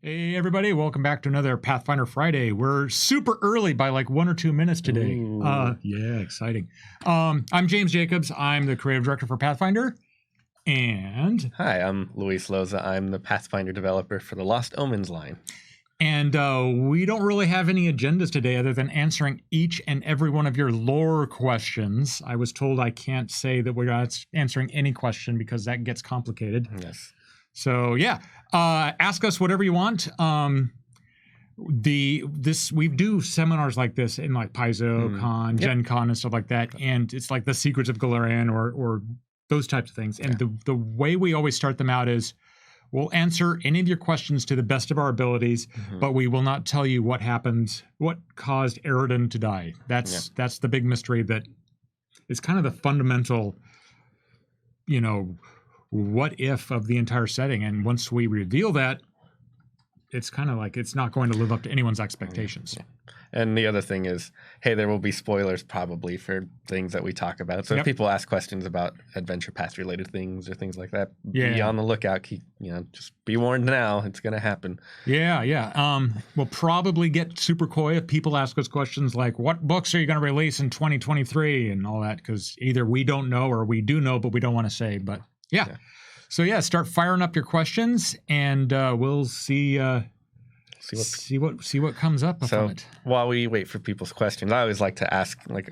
Hey everybody, welcome back to another Pathfinder Friday. We're super early by like 1 or 2 minutes today. Yeah, exciting. I'm James Jacobs. I'm the creative director for Pathfinder. And hi, I'm Luis Loza. I'm the Pathfinder developer for the Lostomens line. And we don't really have any agendas today other than answering each and every one of your lore questions. I was told I can't say that we're not answering any question because that gets complicated. Yes. So yeah, ask us whatever you want. We do seminars like this in like Paizo Con, Gen Con and stuff like that, and it's like the Secrets of Galarian or those types of things. And the way we always start them out is we'll answer any of your questions to the best of our abilities, but we will not tell you what happened, what caused Eridan to die. That's the big mystery that is kind of the fundamental, what if of the entire setting. And once we reveal that, it's kind of like it's not going to live up to anyone's expectations. Yeah. And the other thing is, hey, there will be spoilers probably for things that we talk about. So if people ask questions about adventure path related things or things like that, be on the lookout. Just be warned now. It's going to happen. Yeah. We'll probably get super coy if people ask us questions like, what books are you going to release in 2023 and all that? Because either we don't know or we do know, but we don't want to say. But yeah. So yeah, start firing up your questions, and we'll see what comes up from it. While we wait for people's questions, I always like to ask like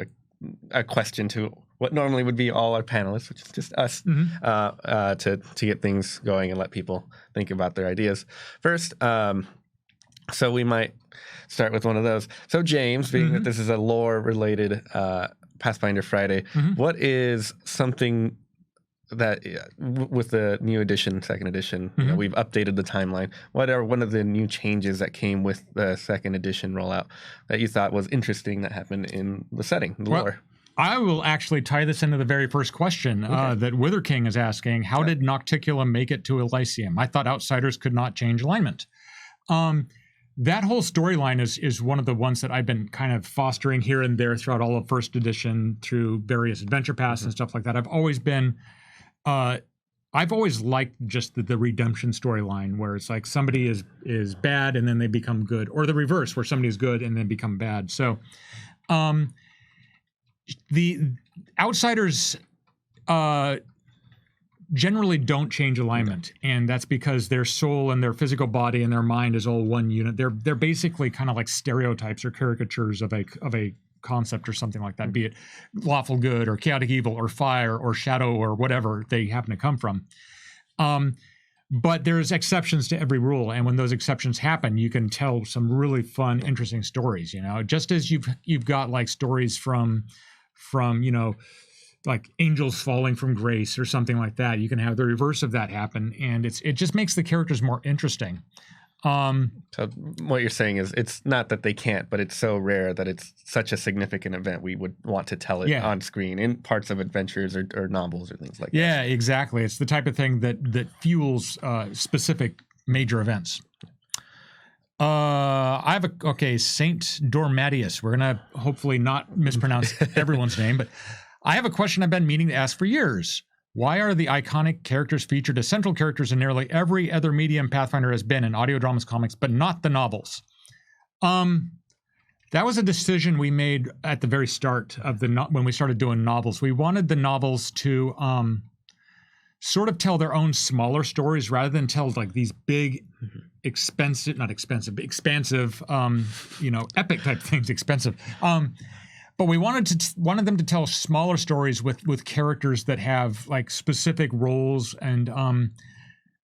a question to what normally would be all our panelists, which is just us, to get things going and let people think about their ideas. First, so we might start with one of those. So James, being that this is a lore-related Pathfinder Friday, what is something that with the new edition, second edition, we've updated the timeline. What are one of the new changes that came with the second edition rollout that you thought was interesting that happened in the setting, the lore? I will actually tie this into the very first question that Wither King is asking. How did Nocticula make it to Elysium? I thought outsiders could not change alignment. That whole storyline is one of the ones that I've been kind of fostering here and there throughout all of first edition through various adventure paths and stuff like that. I've always liked just the redemption storyline where it's like somebody is bad and then they become good, or the reverse where somebody is good and then become bad. So the outsiders generally don't change alignment, and that's because their soul and their physical body and their mind is all one unit. They're basically kind of like stereotypes or caricatures of a concept or something like that, be it lawful good or chaotic evil or fire or shadow or whatever they happen to come from. But there's exceptions to every rule, and when those exceptions happen, you can tell some really fun, interesting stories. Just as you've got like stories from like angels falling from grace or something like that. You can have the reverse of that happen, and it just makes the characters more interesting. So what you're saying is it's not that they can't, but it's so rare that it's such a significant event we would want to tell it on screen in parts of adventures or novels or things like that. Yeah, exactly. It's the type of thing that fuels specific major events. I have Saint Dormatius. We're going to hopefully not mispronounce everyone's name, but I have a question I've been meaning to ask for years. Why are the iconic characters featured as central characters in nearly every other medium Pathfinder has been in audio dramas, comics, but not the novels? That was a decision we made at the very start of when we started doing novels. We wanted the novels to sort of tell their own smaller stories rather than tell like these big, expansive, epic type things. But we wanted them to tell smaller stories with characters that have like specific roles, and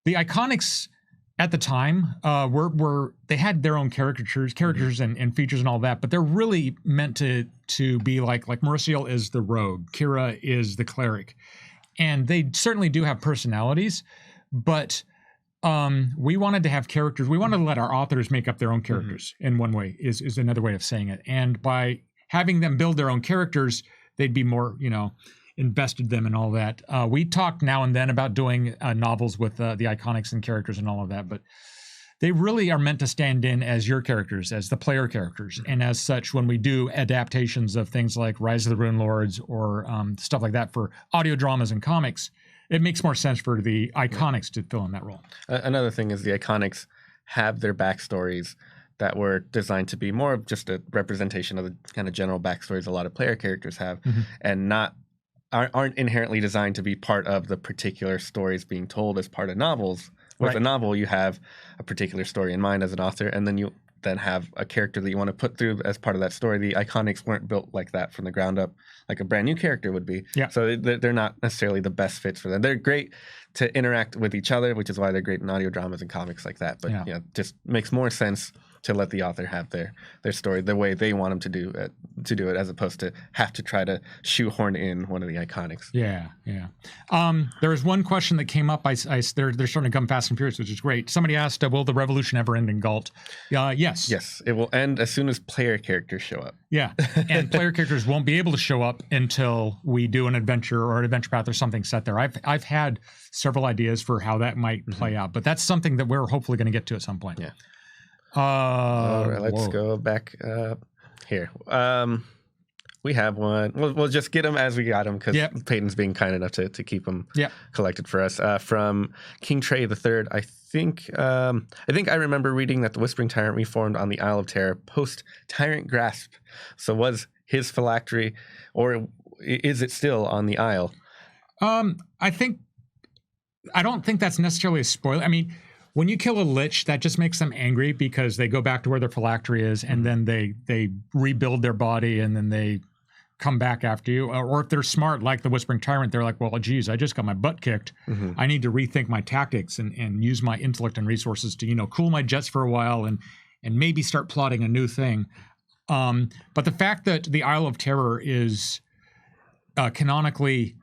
the iconics at the time they had their own characters and features and all that, but they're really meant to be like Mauricio is the rogue, Kira is the cleric, and they certainly do have personalities, but we wanted to have characters. We wanted to let our authors make up their own characters in one way is another way of saying it, and by having them build their own characters, they'd be more, invested them and all that. We talk now and then about doing novels with the iconics and characters and all of that, but they really are meant to stand in as your characters, as the player characters. And as such, when we do adaptations of things like Rise of the Rune Lords or stuff like that for audio dramas and comics, it makes more sense for the iconics to fill in that role. Another thing is the iconics have their backstories that were designed to be more of just a representation of the kind of general backstories a lot of player characters have, and aren't inherently designed to be part of the particular stories being told as part of novels. With a novel, you have a particular story in mind as an author, and then you have a character that you want to put through as part of that story. The iconics weren't built like that from the ground up, like a brand new character would be. Yeah. So they're not necessarily the best fits for them. They're great to interact with each other, which is why they're great in audio dramas and comics like that. But just makes more sense to let the author have their story the way they want them to do it, as opposed to have to try to shoehorn in one of the iconics. Yeah. There was one question that came up. They're starting to come fast and furious, which is great. Somebody asked, "Will the revolution ever end in Galt?" Yes. Yes, it will end as soon as player characters show up. Yeah, and player characters won't be able to show up until we do an adventure or an adventure path or something set there. I've had several ideas for how that might play out, but that's something that we're hopefully going to get to at some point. Yeah. All right, let's go back here. We have one. We'll just get them as we got them, because Peyton's being kind enough to keep them collected for us. From King Trey III, I think I remember reading that the Whispering Tyrant reformed on the Isle of Terror post Tyrant Grasp. So was his phylactery, or is it still on the Isle? I don't think that's necessarily a spoiler. I mean, when you kill a lich, that just makes them angry because they go back to where their phylactery is, and then they rebuild their body, and then they come back after you. Or if they're smart, like the Whispering Tyrant, they're like, well, geez, I just got my butt kicked. I need to rethink my tactics and use my intellect and resources to, cool my jets for a while and maybe start plotting a new thing. But the fact that the Isle of Terror is canonically,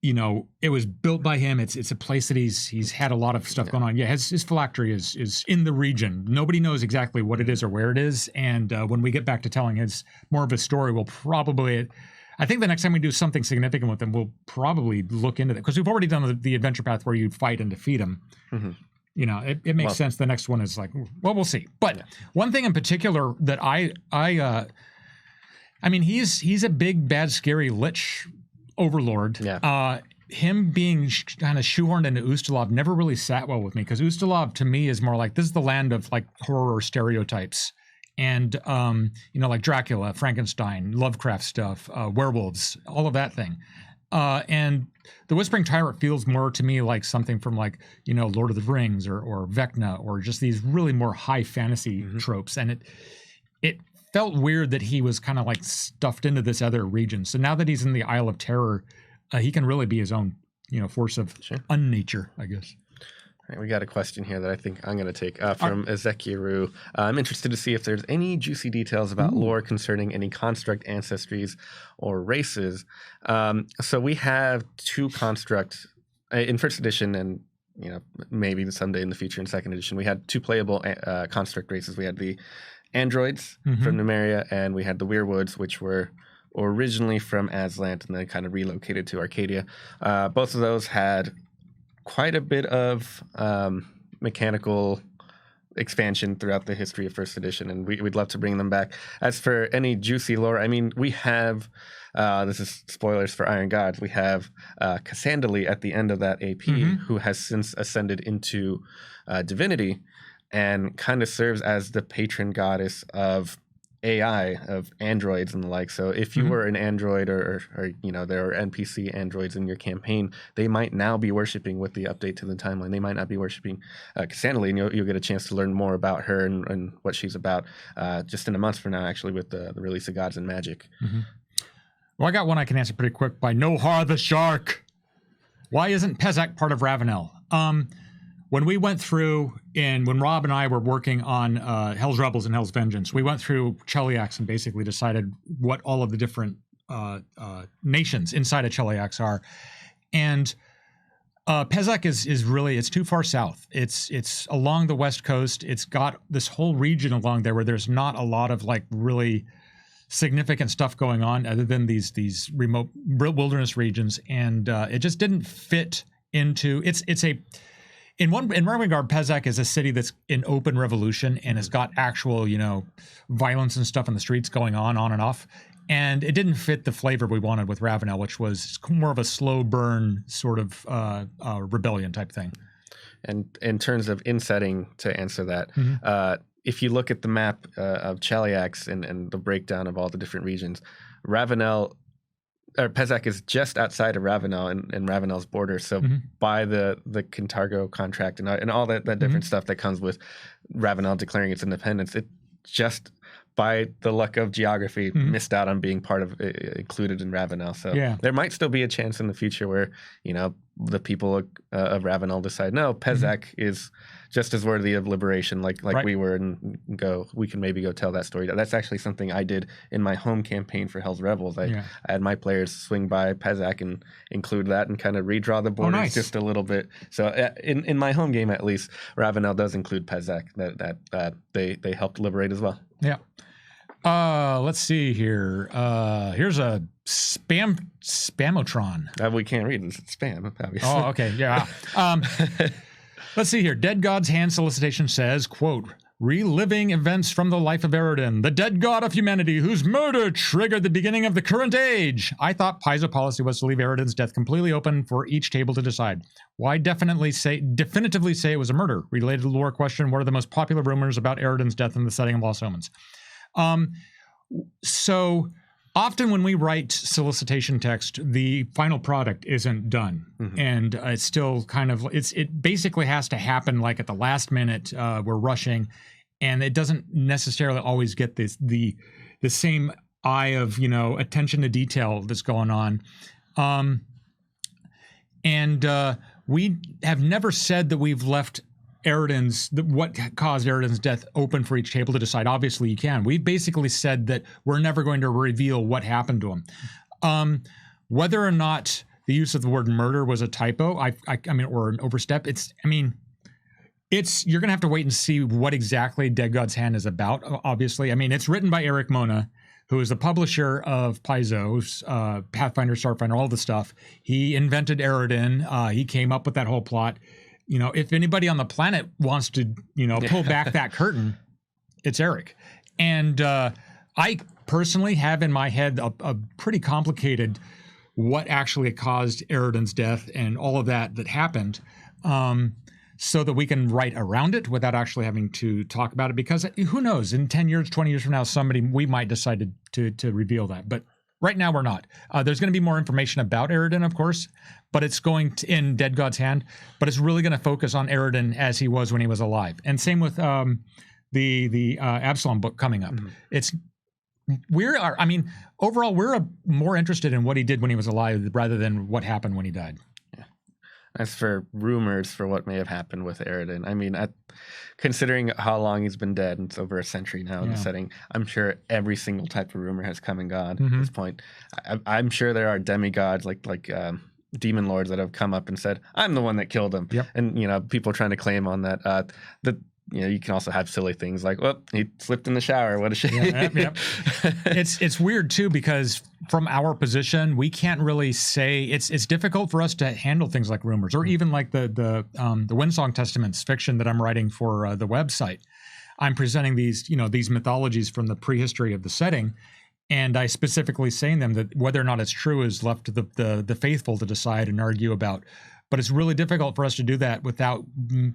it was built by him. It's a place that he's had a lot of stuff going on. Yeah, his phylactery is in the region. Nobody knows exactly what it is or where it is. And when we get back to telling more of a story, we'll probably, I think the next time we do something significant with him, we'll probably look into that, because we've already done the adventure path where you fight and defeat him. It makes sense. The next one is like, well, we'll see. But one thing in particular that I mean, he's a big, bad, scary lich overlord. Him being kind of shoehorned into Ustalav never really sat well with me, because Ustalav to me is more like, this is the land of like horror stereotypes, and like Dracula, Frankenstein, Lovecraft stuff, werewolves, all of that thing. And the Whispering Tyrant feels more to me like something from like, Lord of the Rings or Vecna, or just these really more high fantasy tropes. And it felt weird that he was kind of like stuffed into this other region. So now that he's in the Isle of Terror, he can really be his own, force of unnature, I guess. All right, we got a question here that I think I'm going to take from Ezekiel. I'm interested to see if there's any juicy details about lore concerning any construct ancestries or races. So we have two constructs in first edition, and maybe someday in the future in second edition. We had two playable construct races. We had the androids from Numeria, and we had the weirwoods, which were originally from Aslant and then kind of relocated to Arcadia. Both of those had quite a bit of mechanical expansion throughout the history of first edition, and we'd love to bring them back. As for any juicy lore, I mean, we have this is spoilers for Iron Gods. We have Cassandali at the end of that AP, who has since ascended into divinity, and kind of serves as the patron goddess of AI, of androids and the like. So if you were an android or there are NPC androids in your campaign, they might now be worshiping with the update to the timeline. They might not be worshiping Cassandali, and you'll get a chance to learn more about her and what she's about just in a month from now, actually, with the release of Gods and Magic. Well, I got one I can answer pretty quick by Nohar the Shark. Why isn't Pesek part of Ravenel? When we went through, when Rob and I were working on Hell's Rebels and Hell's Vengeance, we went through Cheliax and basically decided what all of the different nations inside of Cheliax are. And Pesek is really, it's too far south. It's along the west coast. It's got this whole region along there where there's not a lot of like really significant stuff going on other than these remote wilderness regions. And it just didn't fit into, in one regard, Pesek is a city that's in open revolution and has got actual, violence and stuff in the streets going on and off. And it didn't fit the flavor we wanted with Ravenel, which was more of a slow burn sort of rebellion type thing. And in terms of in-setting, to answer that, if you look at the map of Cheliax and the breakdown of all the different regions, Ravenel or Pesek is just outside of Ravenel and Ravenel's border. So by the Kintargo contract and all that different stuff that comes with Ravenel declaring its independence, it just by the luck of geography missed out on being part of included in Ravenel. So there might still be a chance in the future where, you know, the people of Ravenel decide, no, Pesek is just as worthy of liberation like we were, and we can maybe go tell that story. That's actually something I did in my home campaign for Hell's Rebels. I had my players swing by Pesek and include that and kind of redraw the borders just a little bit. So in my home game, at least, Ravenel does include Pesek that they helped liberate as well. Yeah. Let's see here. Here's a spamotron. We can't read it. It's spam, obviously. Oh, okay. Yeah. Let's see here. Dead God's Hand solicitation says, quote, reliving events from the life of Eridan, the dead god of humanity whose murder triggered the beginning of the current age. I thought Paizo policy was to leave Eridan's death completely open for each table to decide. Why definitively say it was a murder? Related to the lore question, what are the most popular rumors about Eridan's death in the setting of Lost Omens? So often when we write solicitation text, the final product isn't done, and it's still kind of it basically has to happen like at the last minute. We're rushing, and it doesn't necessarily always get the same eye of attention to detail that's going on. We have never said that we've left what caused Eridan's death open for each table to decide. Obviously, you can. We basically said that we're never going to reveal what happened to him. Whether or not the use of the word murder was a typo, I mean, or an overstep, you're going to have to wait and see what exactly Dead God's Hand is about, obviously. I mean, it's written by Eric Mona, who is the publisher of Paizo's Pathfinder, Starfinder, all the stuff. He invented Eridan. He came up with that whole plot. If anybody on the planet wants to, pull back that curtain, it's Eric. And I personally have in my head a pretty complicated what actually caused Eridan's death and all of that happened, so that we can write around it without actually having to talk about it. Because who knows, in 10 years, 20 years from now, we might decide to reveal that. But right now, we're not. There's going to be more information about Eridan, of course, but it's going to in Dead God's Hand. But it's really going to focus on Eridan as he was when he was alive. And same with the Absalom book coming up. Overall, we're more interested in what he did when he was alive rather than what happened when he died. Yeah. As for rumors for what may have happened with Eridan, I mean, considering how long he's been dead, it's over a century now in the setting, I'm sure every single type of rumor has come and gone at this point. I'm sure there are demigods like demon lords that have come up and said, I'm the one that killed him. Yep. And, people trying to claim on that. You can also have silly things like, well, he slipped in the shower. What a shame. Yep. It's weird, too, because from our position, we can't really say it's difficult for us to handle things like rumors or even like the Windsong Testaments fiction that I'm writing for the website. I'm presenting these mythologies from the prehistory of the setting. And I specifically saying them that whether or not it's true is left to the faithful to decide and argue about. But it's really difficult for us to do that without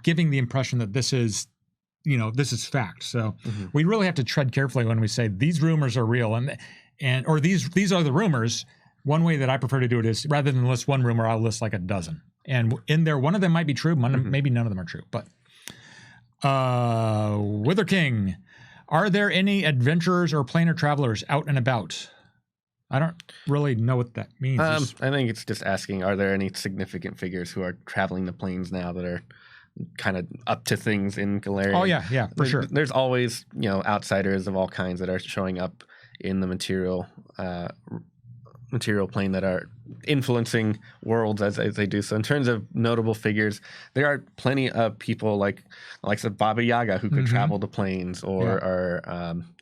giving the impression that this is fact. So we really have to tread carefully when we say these rumors are real or these are the rumors. One way that I prefer to do it is rather than list one rumor, I'll list like a dozen. And in there, one of them might be true, maybe none of them are true. But Wither King, are there any adventurers or planar travelers out and about? I don't really know what that means. I think it's just asking, are there any significant figures who are traveling the plains now that are kind of up to things in Galarian? Oh, yeah, for sure. There's always, outsiders of all kinds that are showing up in the material plane that are influencing worlds as they do. So in terms of notable figures, there are plenty of people like Baba Yaga who could travel the plains, or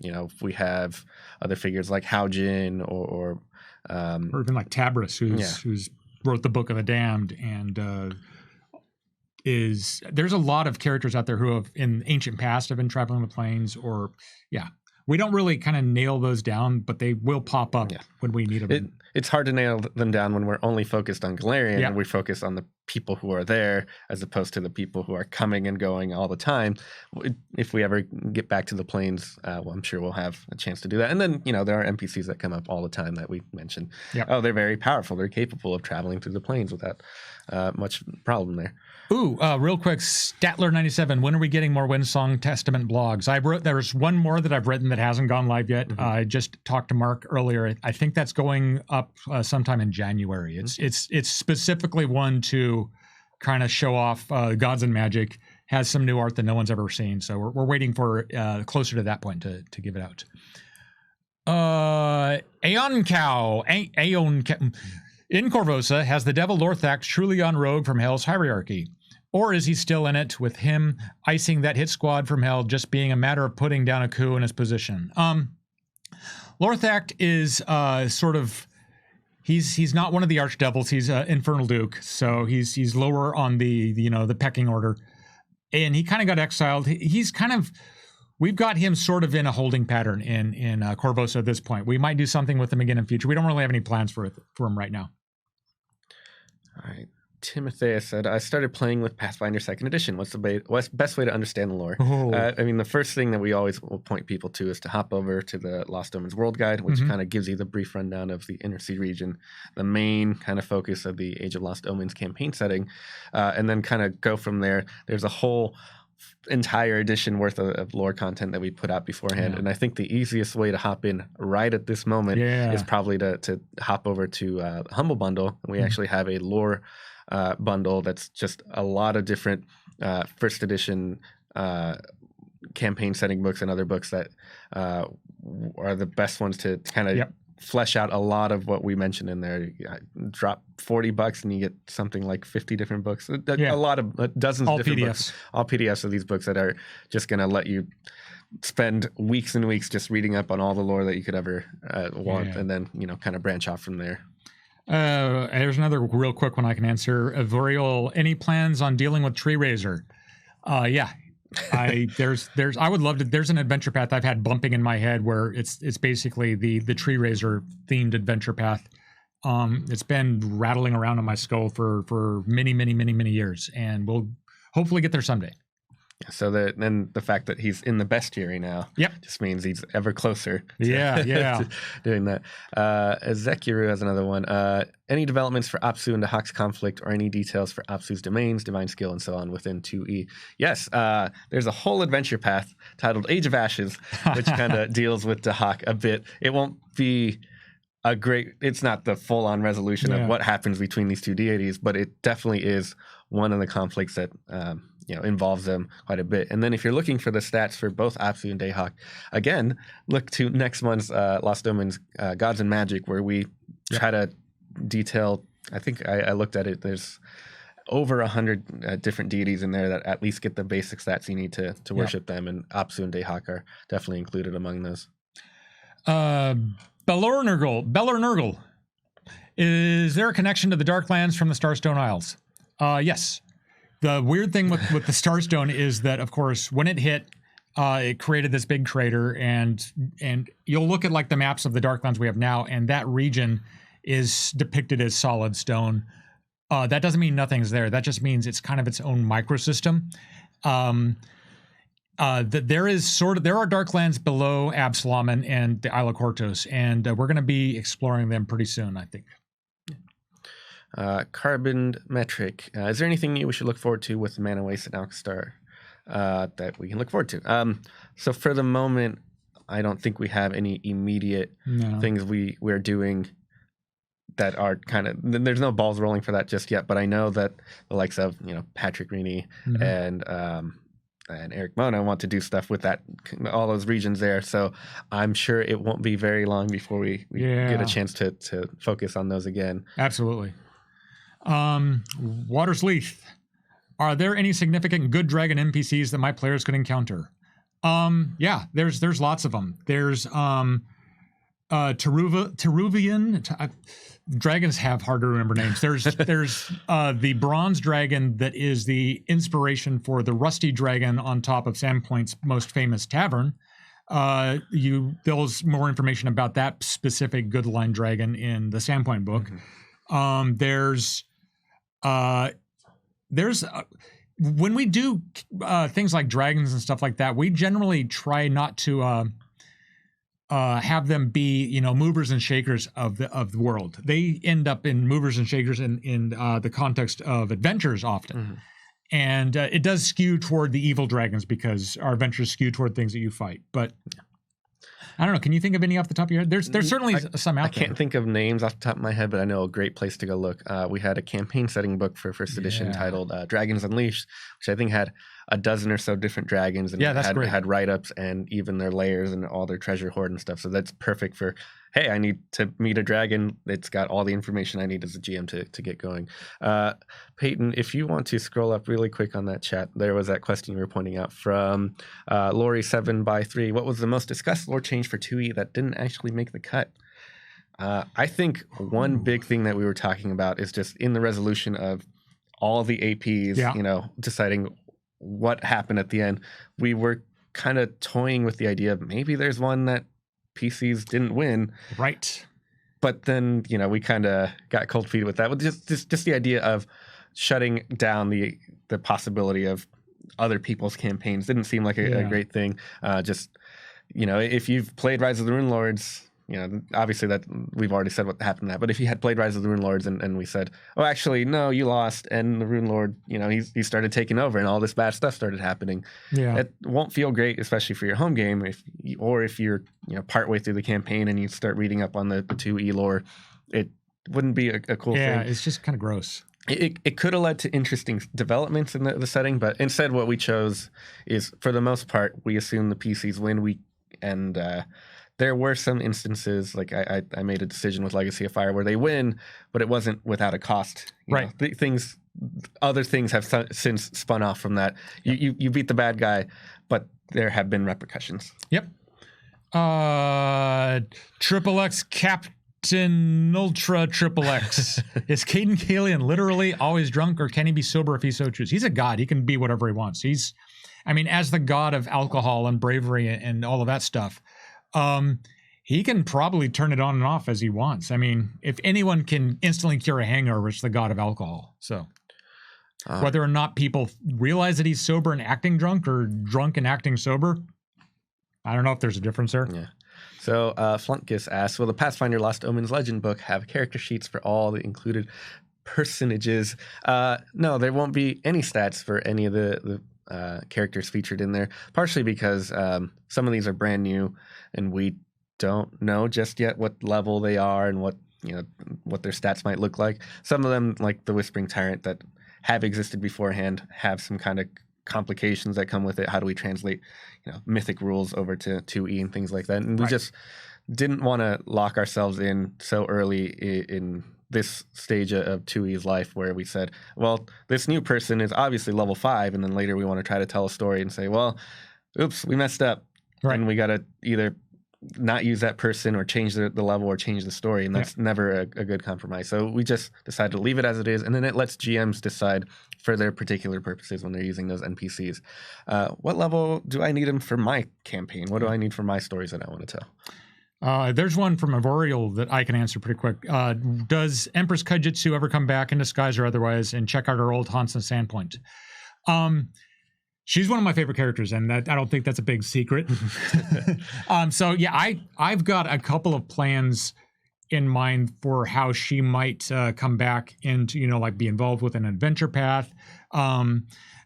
if we have other figures like Haojin or even like Tabris, who's wrote the Book of the Damned, and there's a lot of characters out there who have in ancient past have been traveling the plains, we don't really kind of nail those down, but they will pop up when we need them. it's hard to nail them down when we're only focused on Galarian and we focus on the people who are there as opposed to the people who are coming and going all the time. If we ever get back to the plains, well, I'm sure we'll have a chance to do that. And then, there are NPCs that come up all the time that we mentioned. Oh, they're very powerful. They're capable of traveling through the plains without much problem there. Ooh, real quick, Statler97, when are we getting more Windsong Testament blogs? There's one more that I've written that hasn't gone live yet. I just talked to Mark earlier. I think that's going up sometime in January. It's specifically one to kind of show off Gods and Magic. Has some new art that no one's ever seen. So we're waiting for closer to that point to give it out. Aeon Cow. In Korvosa, has the devil Lorthak truly gone rogue from Hell's hierarchy? Or is he still in it, with him icing that hit squad from Hell just being a matter of putting down a coup in his position? Lorthak is sort of... He's not one of the archdevils. He's Infernal Duke, so he's lower on the pecking order. And he kind of got exiled. He's kind of... We've got him sort of in a holding pattern in Korvosa at this point. We might do something with him again in future. We don't really have any plans for him right now. All right. Timothea said, I started playing with Pathfinder 2nd Edition. What's the best way to understand the lore? The first thing that we always will point people to is to hop over to the Lostomens World Guide, which kind of gives you the brief rundown of the Inner Sea region, the main kind of focus of the Age of Lost Omens campaign setting, and then kind of go from there. There's a whole entire edition worth of lore content that we put out beforehand, and I think the easiest way to hop in right at this moment is probably to hop over to Humble Bundle. We actually have a lore bundle that's just a lot of different first edition campaign setting books and other books that are the best ones to kind of flesh out a lot of what we mentioned in there. Drop $40 and you get something like 50 different books. A lot of dozens of different books. All PDFs of these books that are just going to let you spend weeks and weeks just reading up on all the lore that you could ever want, and then kind of branch off from there. There's another real quick one I can answer. Voriel, any plans on dealing with Tree Razor? I would love to. There's an adventure path I've had bumping in my head where it's basically the Tree Razor themed adventure path. It's been rattling around in my skull for many years, and we'll hopefully get there someday. So then the fact that he's in the bestiary now just means he's ever closer to doing that. Ezekiru has another one. Any developments for Apsu and the Hawk's conflict, or any details for Apsu's domains, divine skill, and so on within 2E? Yes, there's a whole adventure path titled Age of Ashes, which kind of deals with the Hawk a bit. It won't be it's not the full-on resolution of what happens between these two deities, but it definitely is one of the conflicts that involves them quite a bit. And then if you're looking for the stats for both Apsu and Dayhawk, again, look to next month's Lost Omens Gods and Magic, where we try to detail, I think I looked at it, there's over 100 different deities in there that at least get the basic stats you need to worship them, and Apsu and Dayhawk are definitely included among those. Belor-Nurgle. Is there a connection to the Darklands from the Starstone Isles? Yes. The weird thing with the Starstone is that, of course, when it hit, it created this big crater, and you'll look at like the maps of the Darklands we have now, and that region is depicted as solid stone. That doesn't mean nothing's there. That just means it's kind of its own microsystem. There are Darklands below Absalom and the Isle of Kortos, and we're going to be exploring them pretty soon, I think. Carbon Metric. Is there anything new we should look forward to with Mana Waste and Alkstar that we can look forward to? So for the moment, I don't think we have any immediate things we're doing that are kind of, there's no balls rolling for that just yet, but I know that the likes of, Patrick Rini and Eric Mona want to do stuff with that, all those regions there. So I'm sure it won't be very long before we get a chance to focus on those again. Absolutely. Waters Leaf. Are there any significant good dragon NPCs that my players could encounter? There's lots of them. There's Teruvian. Dragons have hard to remember names. There's the bronze dragon that is the inspiration for the rusty dragon on top of Sandpoint's most famous tavern. there's more information about that specific good line dragon in the Sandpoint book. There's when we do things like dragons and stuff like that, we generally try not to have them be, movers and shakers of the world. They end up in movers and shakers in the context of adventures often. And it does skew toward the evil dragons because our adventures skew toward things that you fight. But I don't know. Can you think of any off the top of your head? There's certainly some out there. I can't think of names off the top of my head, but I know a great place to go look. We had a campaign setting book for first edition titled Dragons Unleashed, which I think had a dozen or so different dragons, and had write-ups and even their layers and all their treasure hoard and stuff. So that's perfect for, hey, I need to meet a dragon. It's got all the information I need as a GM to get going. Peyton, if you want to scroll up really quick on that chat, there was that question you were pointing out from Lori 7x3. What was the most discussed lore change for 2E that didn't actually make the cut? I think one big thing that we were talking about is just in the resolution of all the APs, deciding what happened at the end. We were kind of toying with the idea of maybe there's one that PCs didn't win. Right. But then, we kind of got cold feet with that. With just the idea of shutting down the possibility of other people's campaigns didn't seem like a great thing. If you've played Rise of the Rune Lords, obviously that we've already said what happened to that. But if you had played Rise of the Rune Lords and we said, oh, actually, no, you lost, and the Rune Lord, he started taking over and all this bad stuff started happening. Yeah, it won't feel great, especially for your home game, if you're partway through the campaign and you start reading up on the 2E lore, it wouldn't be a cool thing. Yeah, it's just kind of gross. It could have led to interesting developments in the setting, but instead what we chose is, for the most part, we assume the PCs win. There were some instances, like I made a decision with Legacy of Fire where they win, but it wasn't without a cost. Right. Other things have since spun off from that. You beat the bad guy, but there have been repercussions. Yep. Triple X Captain Ultra Triple X. Is Kaden Kalian literally always drunk, or can he be sober if he so chooses? He's a god. He can be whatever he wants. As the god of alcohol and bravery and all of that stuff, he can probably turn it on and off as he wants. If anyone can instantly cure a hangover, it's the god of alcohol. So whether or not people realize that he's sober and acting drunk, or drunk and acting sober, I don't know if there's a difference there. Yeah. So Flunkis asks, will the Pathfinder Lost Omens Legend book have character sheets for all the included personages? No, there won't be any stats for any of the characters featured in there, partially because some of these are brand new and we don't know just yet what level they are and what their stats might look like. Some of them, like the Whispering Tyrant, that have existed beforehand, have some kind of complications that come with it. How do we translate mythic rules over to 2E and things like that? And we just didn't want to lock ourselves in so early in this stage of 2E's life, where we said, well, this new person is obviously level 5, and then later we want to try to tell a story and say, well, oops, we messed up. Right. And we got to either not use that person or change the level or change the story, and that's never a good compromise. So we just decided to leave it as it is, and then it lets GMs decide for their particular purposes when they're using those NPCs. What level do I need them for my campaign? What do I need for my stories that I want to tell? There's one from Avorial that I can answer pretty quick. Does Empress Kaijitsu ever come back in disguise or otherwise and check out her old haunts and Sandpoint? She's one of my favorite characters, and I don't think that's a big secret. I've got a couple of plans in mind for how she might come back into, be involved with an adventure path.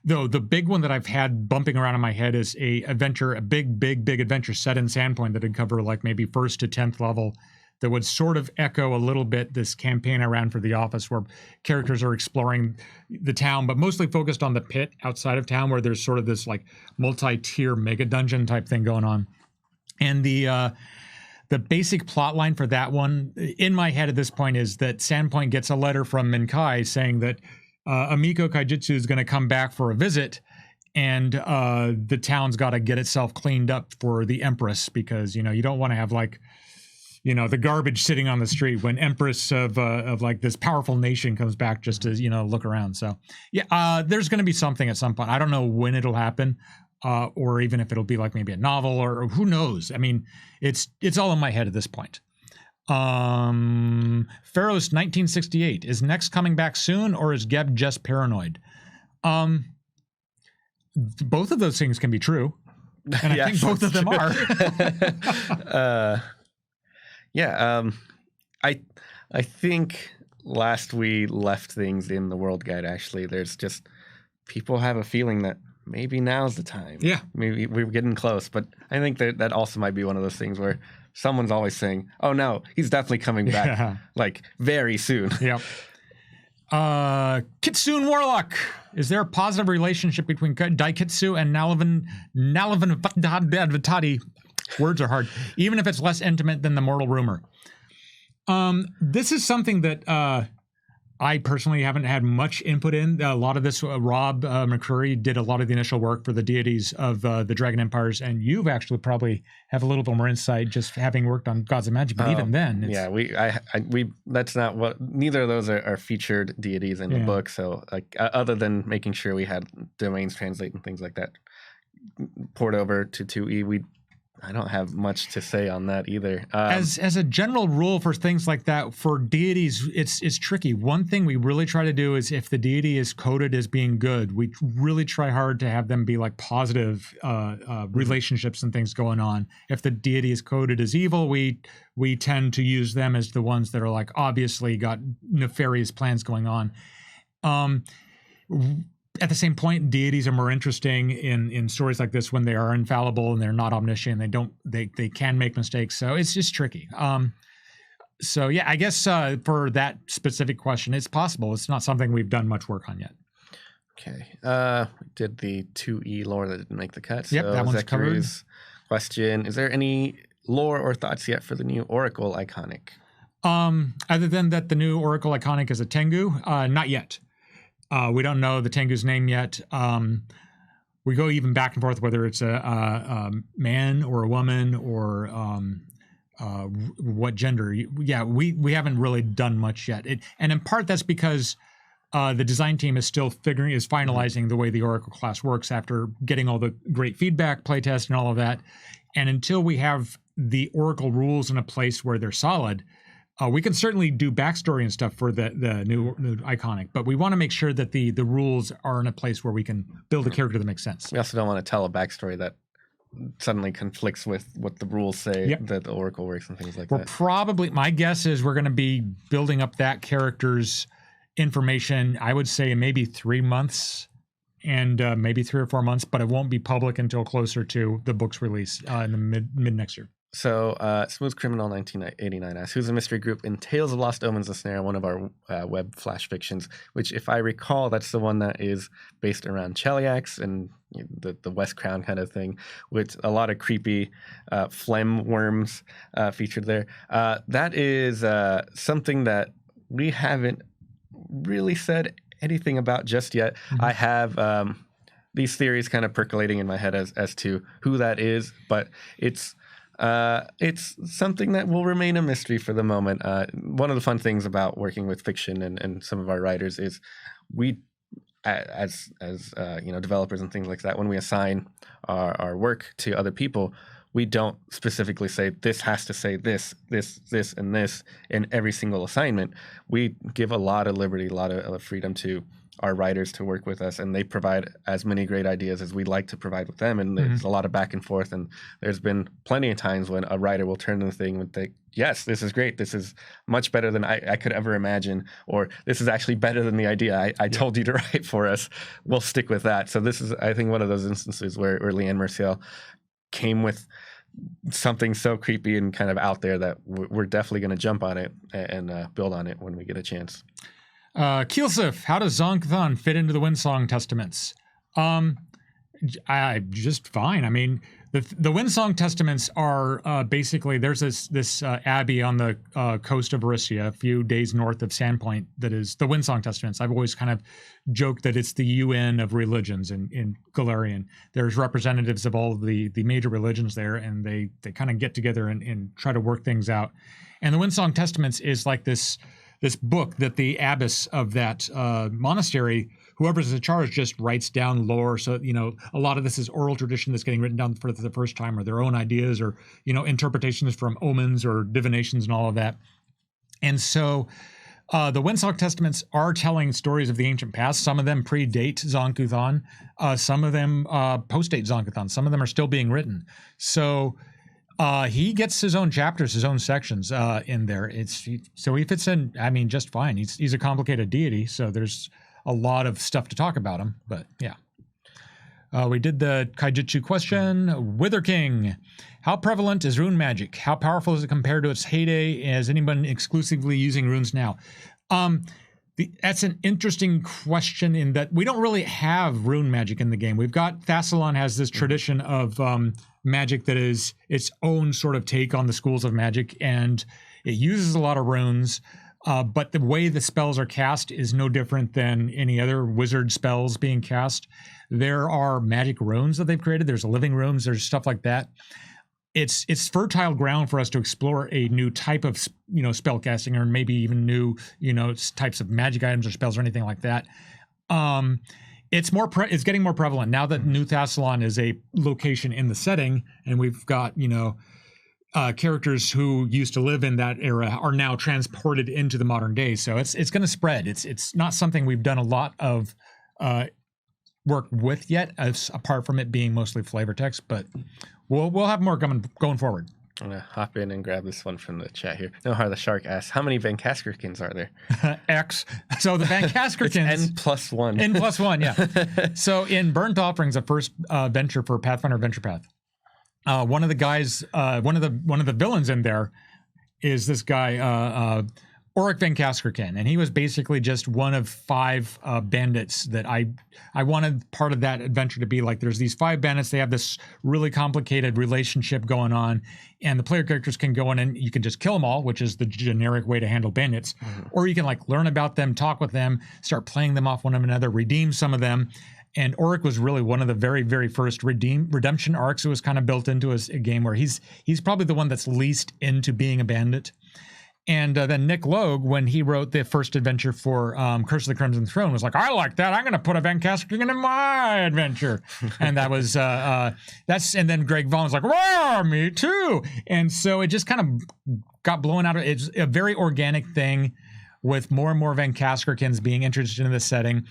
Though the big one that I've had bumping around in my head is a big adventure set in Sandpoint that would cover maybe 1st to 10th level, that would sort of echo a little bit this campaign I ran for The Office, where characters are exploring the town, but mostly focused on the pit outside of town, where there's sort of this multi-tier mega dungeon type thing going on. And the basic plot line for that one in my head at this point is that Sandpoint gets a letter from Minkai saying that Amiko Kaijitsu is going to come back for a visit, and the town's got to get itself cleaned up for the Empress, because you don't want to have the garbage sitting on the street when Empress of this powerful nation comes back just to look around. So there's going to be something at some point. I don't know when it'll happen, or even if it'll be like maybe a novel or who knows. I mean, it's all in my head at this point. Pharaoh's 1968 is next coming back soon, or is Geb just paranoid? Both of those things can be true, and I think both of them are. I think last we left things in the World Guide, actually, there's just people have a feeling that maybe now's the time. Yeah. Maybe we're getting close, but I think that also might be one of those things where someone's always saying, oh no, he's definitely coming back like very soon. Yeah. Kitsune Warlock. Is there a positive relationship between Daikitsu and Nalavan? Words are hard. Even if it's less intimate than the mortal rumor. This is something that I personally haven't had much input in. A lot of this, Rob McCreary did a lot of the initial work for the deities of the Dragon Empires, and you've actually probably have a little bit more insight just having worked on Gods of Magic. But even then, that's not what. Neither of those are featured deities in the book. So, like, other than making sure we had domains translate and things like that poured over to 2E, I don't have much to say on that either. As a general rule for things like that, for deities, it's tricky. One thing we really try to do is if the deity is coded as being good, we really try hard to have them be like positive relationships and things going on. If the deity is coded as evil, we tend to use them as the ones that are like obviously got nefarious plans going on. At the same point, deities are more interesting in stories like this when they are infallible and they're not omniscient. They can make mistakes. So it's just tricky. So yeah, I guess for that specific question, it's possible. It's not something we've done much work on yet. Okay. We did the 2E lore that didn't make the cut. Yep, so that one's Zachary's question, is there any lore or thoughts yet for the new Oracle iconic? Other than that the new Oracle iconic is a Tengu, not yet. We don't know the Tengu's name yet. We go even back and forth whether it's a man or a woman or what gender. Yeah, we haven't really done much yet. And in part that's because the design team is still finalizing the way the Oracle class works after getting all the great feedback, playtest, and all of that. And until we have the Oracle rules in a place where they're solid, we can certainly do backstory and stuff for the new iconic, but we want to make sure that the rules are in a place where we can build a character that makes sense. We also don't want to tell a backstory that suddenly conflicts with what the rules say that the Oracle works and things like that. Probably, my guess is we're going to be building up that character's information, I would say, in maybe 3 months and maybe 3 or 4 months, but it won't be public until closer to the book's release in the mid next year. So, Smooth Criminal 1989 asks, who's a mystery group in Tales of Lost Omens, the Snare, one of our web flash fictions, which, if I recall, that's the one that is based around Cheliax and the West Crown kind of thing, with a lot of creepy phlegm worms featured there. That is something that we haven't really said anything about just yet. Mm-hmm. I have these theories kind of percolating in my head as to who that is, but it's something that will remain a mystery for the moment. One of the fun things about working with fiction and some of our writers is we, as developers and things like that, when we assign our work to other people, we don't specifically say this has to say this, and this in every single assignment. We give a lot of liberty, a lot of freedom to our writers to work with us, and they provide as many great ideas as we'd like to provide with them. And there's a lot of back and forth, and there's been plenty of times when a writer will turn to the thing and think, yes, this is great. This is much better than I could ever imagine, or this is actually better than the idea I told you to write for us. We'll stick with that. So this is, I think, one of those instances where Leanne Merciel came with something so creepy and kind of out there that we're definitely going to jump on it and build on it when we get a chance. Kielsif, how does Zon-Kthan fit into the Windsong Testaments? Just fine. I mean, the Windsong Testaments are basically, there's this abbey on the coast of Erissia, a few days north of Sandpoint, that is the Windsong Testaments. I've always kind of joked that it's the UN of religions in Galarian. There's representatives of all of the major religions there, and they kind of get together and try to work things out. And the Windsong Testaments is like this this book that the abbess of that monastery, whoever's in charge, just writes down lore. So, a lot of this is oral tradition that's getting written down for the first time, or their own ideas, or, interpretations from omens or divinations and all of that. And so the Windsong Testaments are telling stories of the ancient past. Some of them predate Zon-Kuthon. Some of them postdate Zon-Kuthon. Some of them are still being written. So he gets his own chapters, his own sections in there. So he fits in, just fine. He's a complicated deity, so there's a lot of stuff to talk about him. But yeah. We did the Kaijitsu question. Wither King. How prevalent is rune magic? How powerful is it compared to its heyday? Is anyone exclusively using runes now? That's an interesting question in that we don't really have rune magic in the game. We've got Thassalon has this tradition of magic that is its own sort of take on the schools of magic, and it uses a lot of runes. But the way the spells are cast is no different than any other wizard spells being cast. There are magic runes that they've created. There's living runes. There's stuff like that. It's fertile ground for us to explore a new type of spell casting, or maybe even new types of magic items or spells or anything like that. It's getting more prevalent now that New Thassalon is a location in the setting, and we've got characters who used to live in that era are now transported into the modern day. So it's going to spread. It's not something we've done a lot of work with yet, apart from it being mostly flavor text, but we'll have more going forward. I'm going to hop in and grab this one from the chat here. Nohar the Shark asks, how many Van Kaskerkins are there? X. So the Van Kaskerkins... N+1. N+1, yeah. So in Burnt Offerings, the first venture for Pathfinder Adventure Path, one of the guys, one of the villains in there is this guy, Auric Van Kaskerkin, and he was basically just one of 5 bandits that I wanted part of that adventure to be like. There's these 5 bandits. They have this really complicated relationship going on, and the player characters can go in and you can just kill them all, which is the generic way to handle bandits, or you can learn about them, talk with them, start playing them off one another, redeem some of them. And Auric was really one of the very, very first redemption arcs that was kind of built into a game where he's probably the one that's least into being a bandit. And then Nick Logue, when he wrote the first adventure for Curse of the Crimson Throne, was like, I like that. I'm going to put a Van Kaskerkin in my adventure. And that was, and then Greg Vaughn was like, wow, me too. And so it just kind of got blown out. It's a very organic thing with more and more Van Kaskerkins being interested in this setting.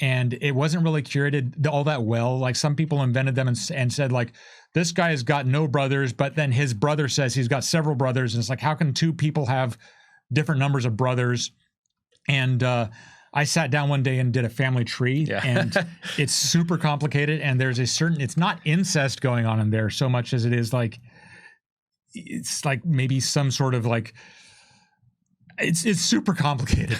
And it wasn't really curated all that well. Some people invented them and said, this guy has got no brothers, but then his brother says he's got several brothers. And it's how can 2 people have different numbers of brothers? And I sat down one day and did a family tree, and it's super complicated. And there's it's not incest going on in there so much as it is it's maybe some sort of it's super complicated.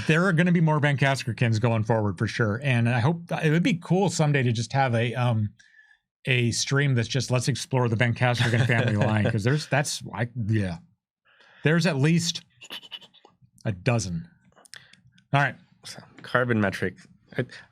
There are going to be more Van Kaskerkins going forward for sure. And I hope it would be cool someday to just have a stream that's just let's explore the Van Kaskerkin family line, because there's at least a dozen. All right. So, Carbon Metric,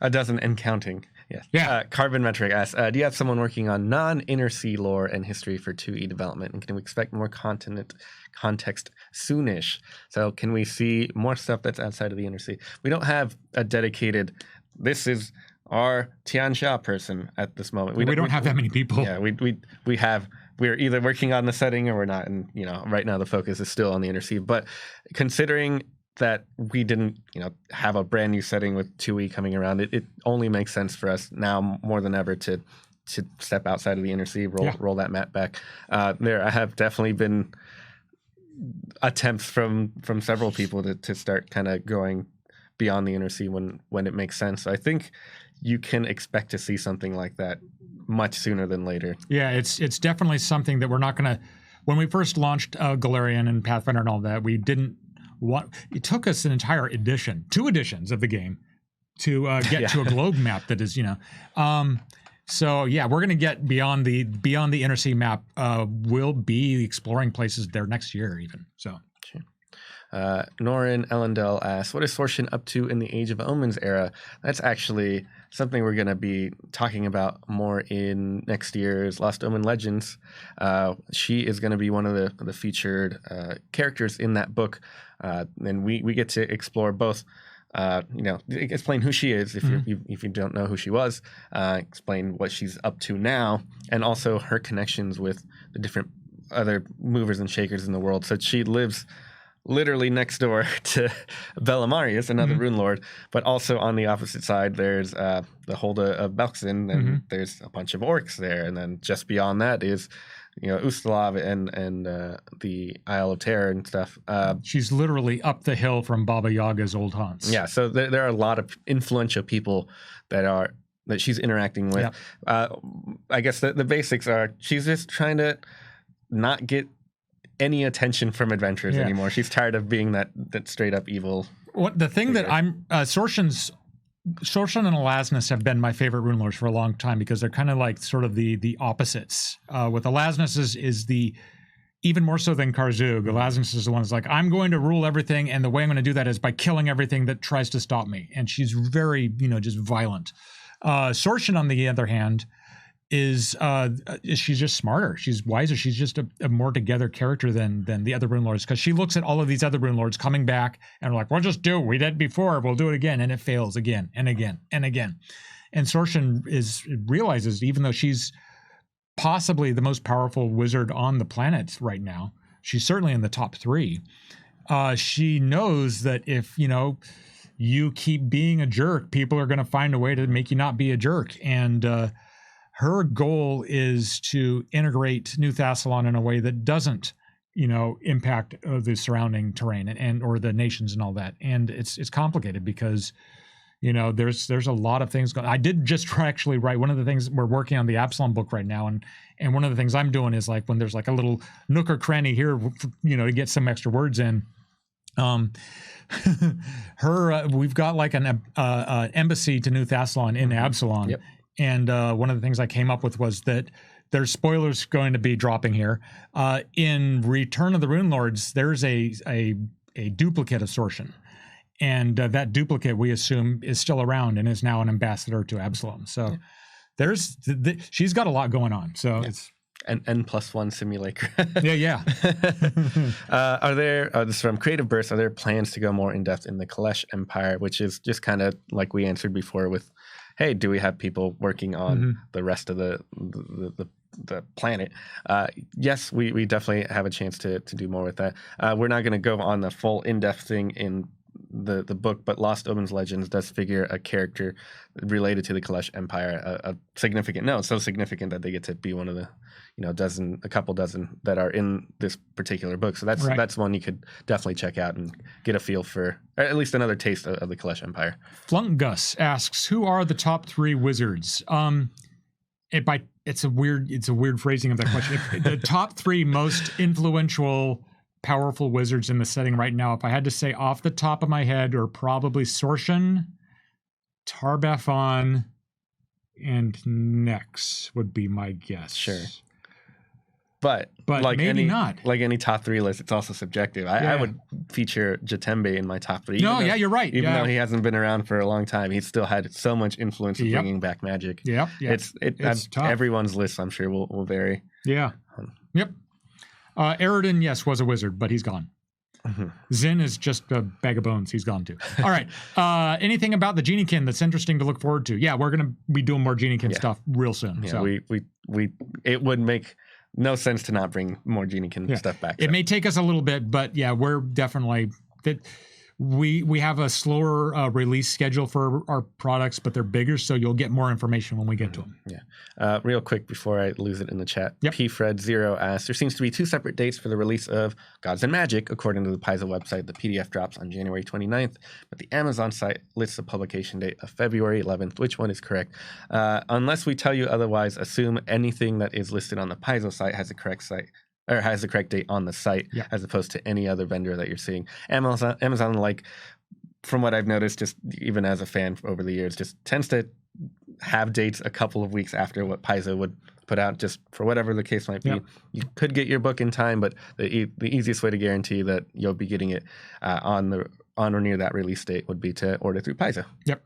a dozen and counting. Yes. Yeah. Carbon Metric asks, do you have someone working on non-Inner Sea lore and history for 2E development? And can we expect more context soonish? So can we see more stuff that's outside of the Inner Sea? We don't have a dedicated, this is our Tianxia person at this moment. We don't have that many people. Yeah, we're either working on the setting or we're not. And, right now the focus is still on the Inner Sea. But considering that we didn't, have a brand new setting with 2E coming around, it only makes sense for us now more than ever to step outside of the Inner Sea, roll that map back. I have definitely been attempts from several people to start kind of going beyond the Inner Sea when it makes sense. So I think you can expect to see something like that much sooner than later. Yeah, it's definitely something that we're not going to. When we first launched Galarian and Pathfinder and all that, we didn't. It took us an entire 2 editions of the game to get to a globe map that is, So yeah, we're going to get beyond the Inner Sea map. We'll be exploring places there next year even. So. Sure. Norin Ellendel asks, what is Sorshin up to in the Age of Omens era? That's actually something we're going to be talking about more in next year's Lost Omen Legends. She is going to be one of the featured characters in that book, and we get to explore both. Explain who she is if you don't know who she was. Explain what she's up to now, and also her connections with the different other movers and shakers in the world. So she lives literally next door to Belamarius, another rune lord, but also on the opposite side, there's the Holda of Belkzen, and there's a bunch of orcs there, and then just beyond that is Ustalav and the Isle of Terror and stuff. She's literally up the hill from Baba Yaga's old haunts. Yeah, so there are a lot of influential people that she's interacting with. Yeah. I guess the basics are she's just trying to not get any attention from adventurers anymore. She's tired of being that straight up evil. The thing that I'm Sorshin and Alasnus have been my favorite rune lords for a long time because they're kind of like sort of the opposites. With Alasnus is the even more so than Karzug. Alasnus is the one that's like, I'm going to rule everything, and the way I'm going to do that is by killing everything that tries to stop me. And she's very, just violent. Sorshin, on the other hand, is she's just smarter. She's wiser. She's just a more together character than the other rune lords, because she looks at all of these other rune lords coming back and are like, we'll just do it. We did it before. We'll do it again. And it fails again and again and again. And Sorshin realizes, even though she's possibly the most powerful wizard on the planet right now, she's certainly in the top 3. She knows that if, you keep being a jerk, people are going to find a way to make you not be a jerk. And her goal is to integrate New Thassalon in a way that doesn't, impact the surrounding terrain and or the nations and all that. And it's complicated because, there's a lot of things going. I did just actually write one of the things. We're working on the Absalom book right now, and one of the things I'm doing is like when there's like a little nook or cranny here, to get some extra words in. We've got like an embassy to New Thassalon in Absalom. Yep. And one of the things I came up with was that there's spoilers going to be dropping here. In Return of the Rune Lords, there's a duplicate of Sorshin. And that duplicate, we assume, is still around and is now an ambassador to Absalom. So she's got a lot going on. So it's an N+1 simulacra. Yeah. Are there, this is from Creative Burst, are there plans to go more in depth in the Kalesh Empire, which is just kind of like we answered before with, hey, do we have people working on the rest of the planet? Yes, we definitely have a chance to do more with that. We're not going to go on the full in-depth thing in the book, but Lost Omens Legends does figure a character related to the Kalesh Empire, a significant, so significant that they get to be one of the a couple dozen that are in this particular book. So that's one you could definitely check out and get a feel for, or at least another taste of the Kalesh Empire. Flunkus asks, who are the top 3 wizards? It's a weird phrasing of that question. The top 3 most influential, powerful wizards in the setting right now, if I had to say off the top of my head, are probably Sorshin, Tar-Baphon, and Nex would be my guess. Sure. But like maybe not. Like any top 3 list, it's also subjective. I would feature Jatembe in my top 3. You're right. Even though he hasn't been around for a long time, he's still had so much influence in bringing back magic. Yeah. It's tough. Everyone's list, I'm sure, will vary. Yeah. Yep. Eridan, yes, was a wizard, but he's gone. Zin is just a bag of bones. He's gone too. All right. Anything about the Geniekin that's interesting to look forward to? Yeah, we're going to be doing more Geniekin stuff real soon. Yeah, so. It would make no sense to not bring more Geniekin stuff back. It may take us a little bit, but yeah, we're definitely that. We have a slower release schedule for our products, but they're bigger, so you'll get more information when we get to them. Yeah. Real quick before I lose it in the chat, PFred0 asks, there seems to be 2 separate dates for the release of Gods and Magic. According to the Paizo website, the PDF drops on January 29th, but the Amazon site lists a publication date of February 11th. Which one is correct? Unless we tell you otherwise, assume anything that is listed on the Paizo site has a correct site. Or has the correct date on the site, as opposed to any other vendor that you're seeing. Amazon, like, from what I've noticed, just even as a fan over the years, just tends to have dates a couple of weeks after what Paizo would put out, just for whatever the case might be. Yep. You could get your book in time, but the easiest way to guarantee that you'll be getting it on or near that release date would be to order through Paizo. Yep.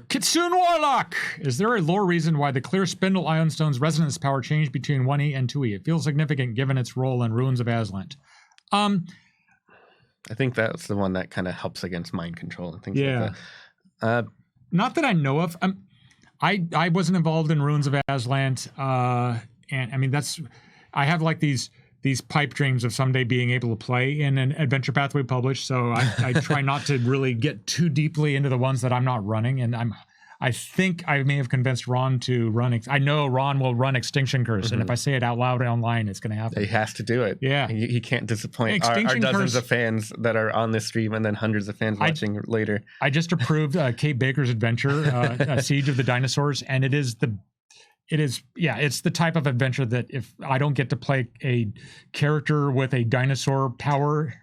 Kitsune Warlock. Is there a lore reason why the clear spindle ion stone's resonance power changed between 1E and 2E? It feels significant given its role in Ruins of Aslant. I think that's the one that kind of helps against mind control and things like that. Not that I know of. I wasn't involved in Ruins of Aslant, and I mean I have like these pipe dreams of someday being able to play in an adventure path we publish. So I try not to really get too deeply into the ones that I'm not running. And I think I may have convinced Ron to run. I know Ron will run Extinction Curse, and if I say it out loud online, it's going to happen. He has to do it. Yeah, he can't disappoint our dozens of fans that are on this stream, and then hundreds of fans watching later. I just approved Kate Baker's adventure, Siege of the Dinosaurs, and it's the type of adventure that if I don't get to play a character with a dinosaur power,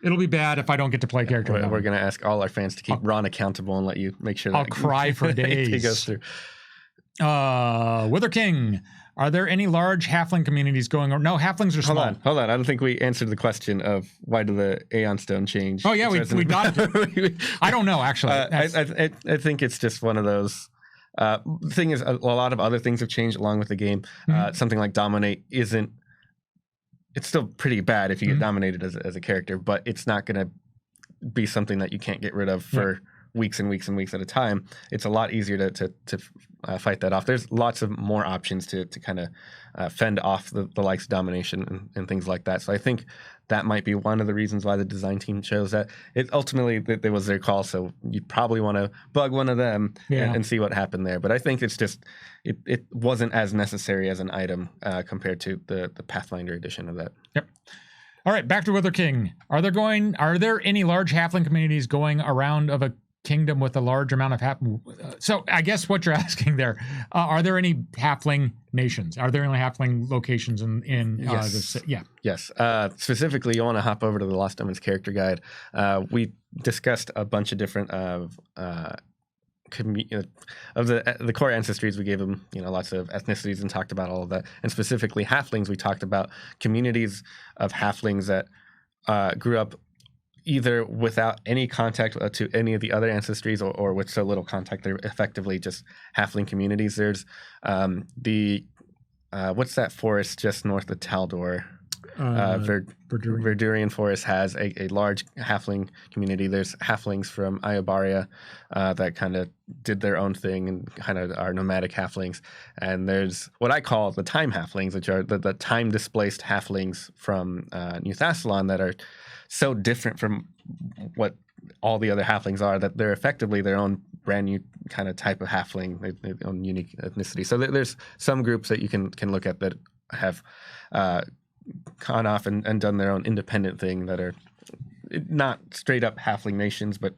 it'll be bad if I don't get to play a character. We're going to ask all our fans to keep Ron accountable and let you make sure that I'll cry for days. He goes through. Wither King, are there any large halfling communities going on? No, halflings are small. Hold on. I don't think we answered the question of why did the Aeon Stone change? Oh yeah, we got it. I don't know actually. I think it's just one of those. The thing is, a lot of other things have changed along with the game. Something like Dominate isn't. It's still pretty bad if you get dominated as a character, but it's not going to be something that you can't get rid of for weeks and weeks and weeks at a time. It's a lot easier to fight that off. There's lots of more options to kind of fend off the likes of domination and things like that. So I think that might be one of the reasons why the design team chose that. It ultimately, it was their call, so you'd probably want to bug one of them and see what happened there. But I think it's just, it wasn't as necessary as an item compared to the Pathfinder edition of that. Yep. All right, back to Wither King. Are there any large halfling communities going around of a kingdom with a large amount of so I guess what you're asking there, are there any halfling nations? Are there any halfling locations in yes. Yes. Specifically, you want to hop over to the Lostomens character guide. We discussed a bunch of different of the core ancestries. We gave them lots of ethnicities and talked about all of that, and specifically halflings. We talked about communities of halflings that grew up either without any contact to any of the other ancestries or with so little contact, they're effectively just halfling communities. There's what's that forest just north of Taldor? Verdurian Forest has a large halfling community. There's halflings from Iobaria that kind of did their own thing and kind of are nomadic halflings. And there's what I call the time halflings, which are the time displaced halflings from New Thassalon that are so different from what all the other halflings are that they're effectively their own brand new kind of type of halfling, their own unique ethnicity. So there's some groups that you can look at that have gone off and done their own independent thing that are not straight up halfling nations, but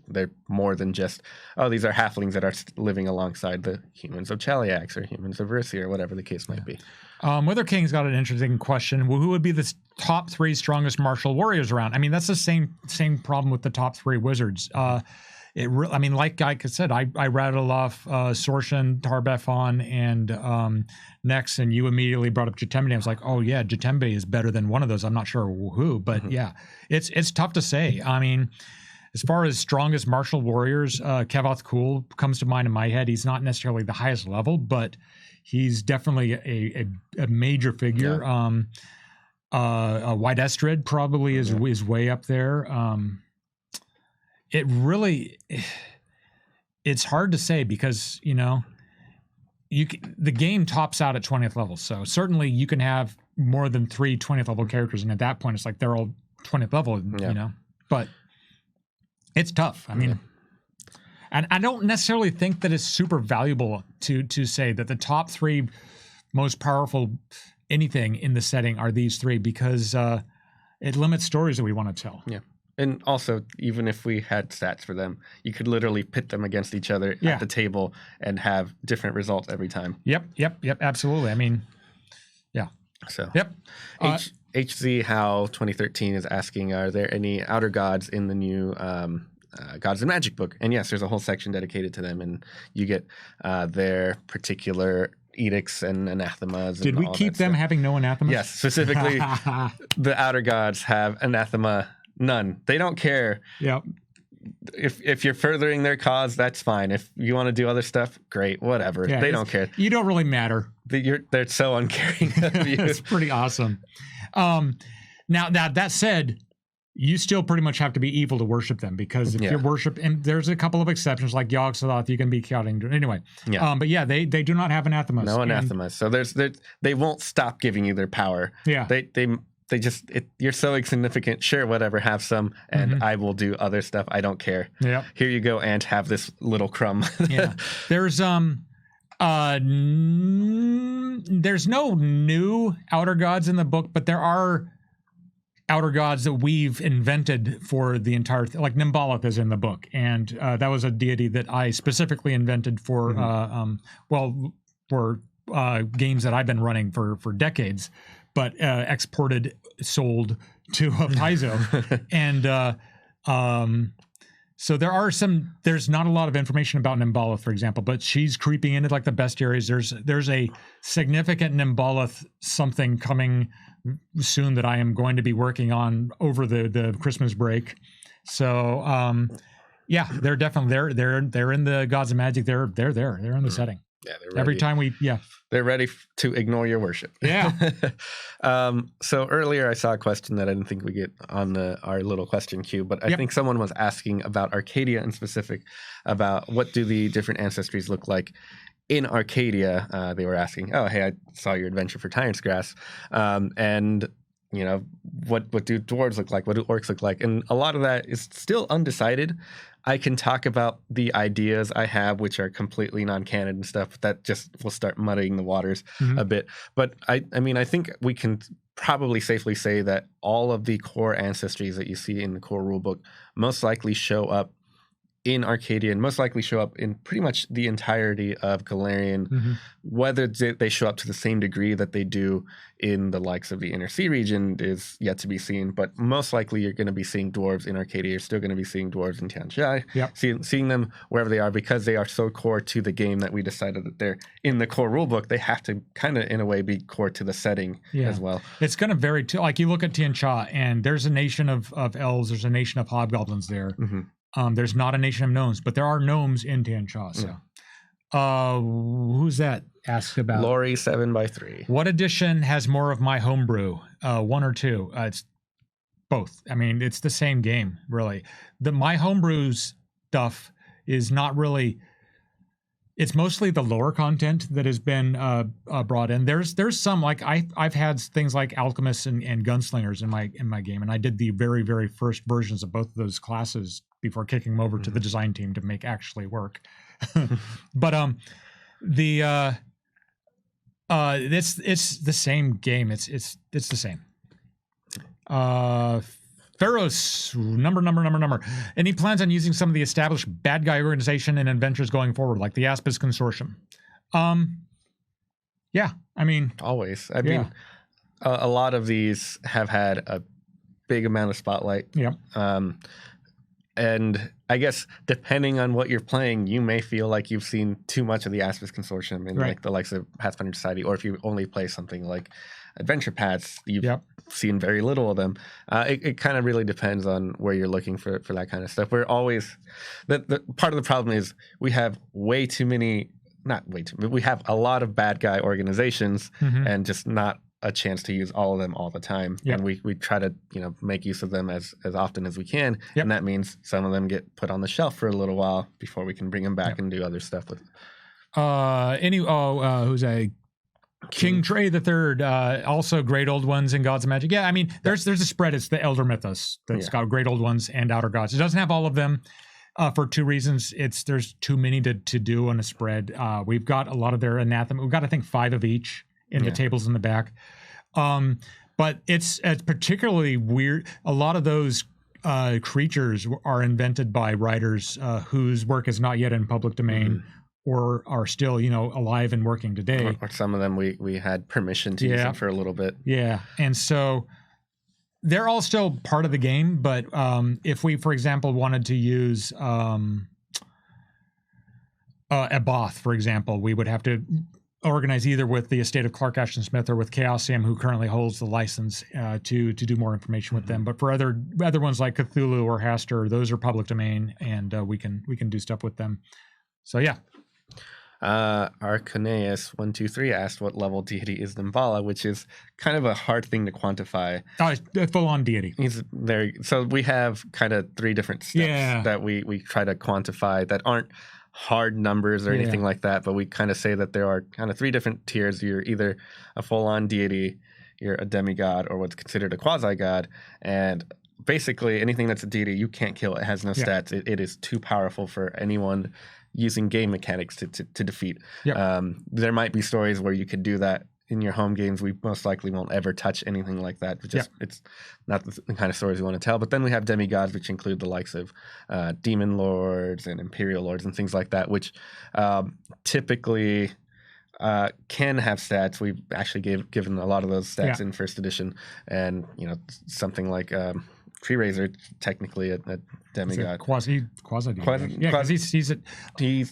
they're more than just, these are halflings that are living alongside the humans of Chaliax or humans of Rissi or whatever the case might be. Wither King's got an interesting question. Who would be the top 3 strongest martial warriors around? I mean, that's the same problem with the top 3 wizards. Like I said, I rattled off Sorshan, Tarbefon, and Nex, and you immediately brought up Jatembe. I was like, oh yeah, Jatembe is better than one of those. I'm not sure who, but yeah, it's tough to say. I mean, as far as strongest martial warriors, Kevoth Kul comes to mind in my head. He's not necessarily the highest level, but he's definitely a major figure. White Estrid probably is way up there. It's hard to say because the game tops out at 20th level, so certainly you can have more than 3 20th level characters, and at that point it's like they're all 20th level, but it's tough. I mean, and I don't necessarily think that it's super valuable to say that the top 3 most powerful anything in the setting are these 3 because it limits stories that we want to tell. Yeah. And also, even if we had stats for them, you could literally pit them against each other at the table and have different results every time. Yep, absolutely. I mean, yeah. So, yep. HZ How 2013 is asking, are there any outer gods in the new Gods and Magic book. And yes, there's a whole section dedicated to them, and you get their particular edicts and anathemas. Did we keep them having no anathemas? Yes, specifically, the Outer Gods have anathema none. They don't care. Yep. If you're furthering their cause, that's fine. If you want to do other stuff, great, whatever. Yeah, they don't care. You don't really matter. They're so uncaring of you. It's pretty awesome. Now that said, you still pretty much have to be evil to worship them, because if you worship, and there's a couple of exceptions like Yogg-Sothoth, you can be counting anyway. Yeah. But yeah, they do not have anathemas. No anathemas. So they won't stop giving you their power. Yeah. They just you're so insignificant. Sure, whatever. Have some, and I will do other stuff. I don't care. Yeah. Here you go, and have this little crumb. Yeah. There's no new Outer Gods in the book, but there are Outer Gods that we've invented for the entire like Nimbalith is in the book, and that was a deity that I specifically invented for games that I've been running for decades, but exported, sold to Paizo. And so there's not a lot of information about Nimbalith, for example, but she's creeping into like the bestiaries. There's a significant Nimbalith something coming soon that I am going to be working on over the Christmas break. So yeah, they're definitely they're in the Gods of Magic. They're there. They're in the setting. Yeah, they're ready. Every time they're ready to ignore your worship. Yeah. So earlier I saw a question that I didn't think we get on our little question queue, but I think someone was asking about Arcadia in specific, about what do the different ancestries look like in Arcadia. They were asking, oh, hey, I saw your adventure for Tyrant's Grass, and you know, what do dwarves look like? What do orcs look like? And a lot of that is still undecided. I can talk about the ideas I have, which are completely non-canon and stuff. That just will start muddying the waters a bit. But I mean, I think we can probably safely say that all of the core ancestries that you see in the core rulebook most likely show up in Arcadia, and most likely show up in pretty much the entirety of Golarion. Whether they show up to the same degree that they do in the likes of the Inner Sea region is yet to be seen, but most likely you're going to be seeing dwarves in Arcadia. You're still going to be seeing dwarves in Tianjia, seeing them wherever they are, because they are so core to the game that we decided that they're in the core rulebook. They have to kind of, in a way, be core to the setting as well. It's going to vary too. Like you look at Tianjia, and there's a nation of elves, there's a nation of hobgoblins there. There's not a nation of gnomes, but there are gnomes in Tianjia. So, who's that asked about? Lori 7x3. What edition has more of my homebrew? 1 or 2? It's both. I mean, it's the same game, really. My homebrew stuff is not really. It's mostly the lore content that has been brought in. There's some, like I've had things like alchemists and gunslingers in my game, and I did the very, very first versions of both of those classes before kicking them over to the design team to make actually work. But it's the same game. It's the same. Pharaoh's number. Any plans on using some of the established bad guy organization and adventures going forward, like the Asmus Consortium? Yeah, I mean, always. I mean, a lot of these have had a big amount of spotlight. Yeah. And I guess depending on what you're playing, you may feel like you've seen too much of the Asmus Consortium in like the likes of Pathfinder Society, or if you only play something like Adventure Paths, you've seen very little of them. It kind of really depends on where you're looking for that kind of stuff. We're always the part of the problem is we have way too many, not way too, we have a lot of bad guy organizations and just not a chance to use all of them all the time. And we try to, make use of them as often as we can. And that means some of them get put on the shelf for a little while before we can bring them back and do other stuff with. Who's a King Trey the Third, also Great Old Ones and Gods of Magic. Yeah, I mean, there's a spread. It's the Elder Mythos that's got Great Old Ones and Outer Gods. It doesn't have all of them for two reasons. There's too many to do on a spread. We've got a lot of their anathema. We've got, I think, 5 of each in the tables in the back. But it's particularly weird. A lot of those creatures are invented by writers whose work is not yet in public domain. Or are still, alive and working today. Or some of them we had permission to use them for a little bit. Yeah. And so they're all still part of the game, but if we, for example, wanted to use a Both, for example, we would have to organize either with the estate of Clark Ashton Smith or with Chaosium, who currently holds the license to do more information with them. But for other ones like Cthulhu or Hastur, those are public domain, and we can do stuff with them. So yeah. Arcaneus 123 asked what level deity is Nimbala, which is kind of a hard thing to quantify. Oh, it's a full-on deity. He's very so we have kind of 3 different steps that we try to quantify that aren't hard numbers or anything like that, but we kind of say that there are kind of 3 different tiers. You're either a full-on deity, you're a demigod, or what's considered a quasi-god, and basically anything that's a deity you can't kill. It has no stats. It is too powerful for anyone using game mechanics to defeat. There might be stories where you could do that in your home games. We most likely won't ever touch anything like that. It's not the kind of stories we want to tell. But then we have demigods, which include the likes of demon lords and imperial lords and things like that, which typically can have stats. We've actually given a lot of those stats in first edition, and something like Tree Razor, technically a demigod. Quasi. Yeah, because he's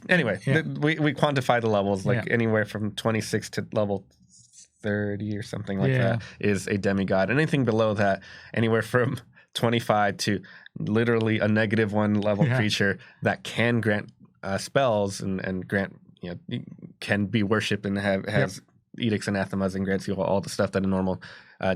anyway. We quantify the levels anywhere from 26 to level 30 or something like that is a demigod. Anything below that, anywhere from 25 to literally a -1 level creature that can grant spells and grant can be worshipped and has edicts and anathemas and grants you all the stuff that a normal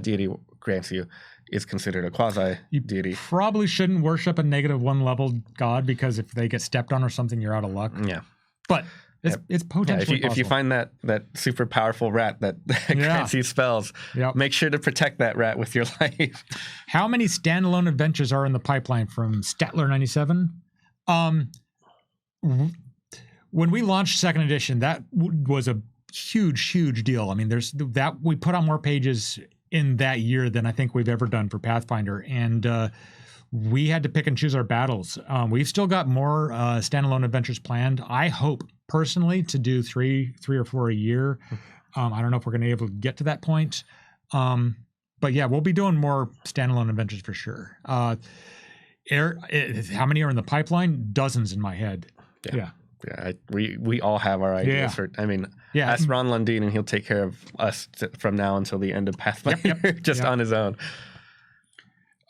deity grants you, is considered a quasi-deity. You probably shouldn't worship a -1 level god, because if they get stepped on or something, you're out of luck. Yeah. But it's potentially possible. If you find that super powerful rat that grants you spells, make sure to protect that rat with your life. How many standalone adventures are in the pipeline from Statler97? When we launched 2nd edition, that was a huge deal. I mean, there's that we put on more pages in that year than I think we've ever done for Pathfinder, and we had to pick and choose our battles. We've still got more standalone adventures planned. I hope personally to do three or 4 a year. I don't know if we're going to be able to get to that point, but yeah, we'll be doing more standalone adventures for sure. How many are in the pipeline? Dozens in my head. Yeah, we all have our ideas for. I mean, ask Ron Lundeen and he'll take care of us from now until the end of Pathfinder, just on his own.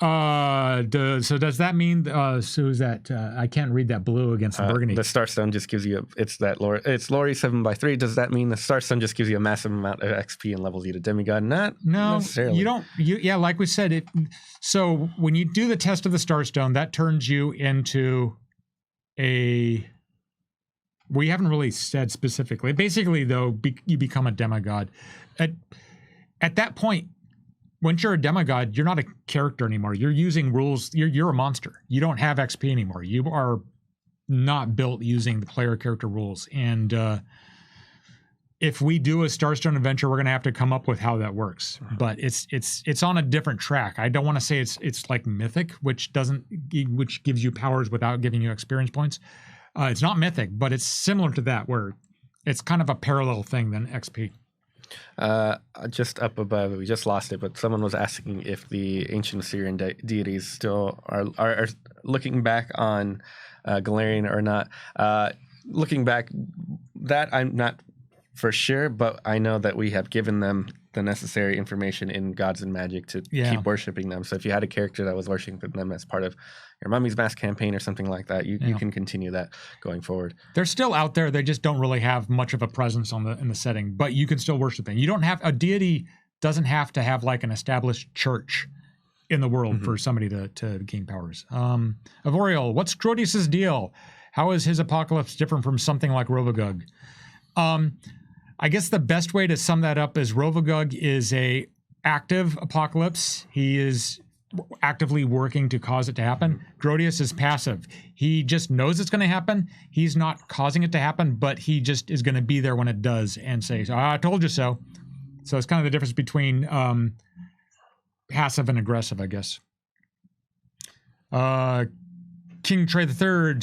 So does that mean? So is that I can't read that blue against the burgundy? The Starstone just gives you it's that lore. It's Lore 7x3. Does that mean the Starstone just gives you a massive amount of XP and levels you to demigod? Not necessarily. You don't. Like we said it. So when you do the test of the Starstone, that turns you into a. We haven't really said specifically. Basically, though, you become a demigod. At that point, once you're a demigod, you're not a character anymore. You're using rules. You're a monster. You don't have XP anymore. You are not built using the player character rules. And if we do a Starstone adventure, we're going to have to come up with how that works. But it's on a different track. I don't want to say it's like Mythic, which gives you powers without giving you experience points. It's not Mythic, but it's similar to that, where it's kind of a parallel thing than XP. Just up above, we just lost it, but someone was asking if the ancient Assyrian deities still are looking back on Galarian or not. Looking back, that I'm not for sure, but I know that we have given them the necessary information in Gods and Magic to keep worshiping them. So if you had a character that was worshiping them as part of your Mummy's Mask campaign or something like that, you can continue that going forward. They're still out there. They just don't really have much of a presence in the setting, but you can still worship them. You don't have a deity doesn't have to have like an established church in the world for somebody to gain powers. Avorial, what's Grotius's deal? How is his apocalypse different from something like Rovagug? I guess the best way to sum that up is Rovagug is a active apocalypse. He is actively working to cause it to happen. Grotius is passive. He just knows it's going to happen. He's not causing it to happen, but he just is going to be there when it does and say, I told you so. So it's kind of the difference between passive and aggressive, I guess. King Trey III.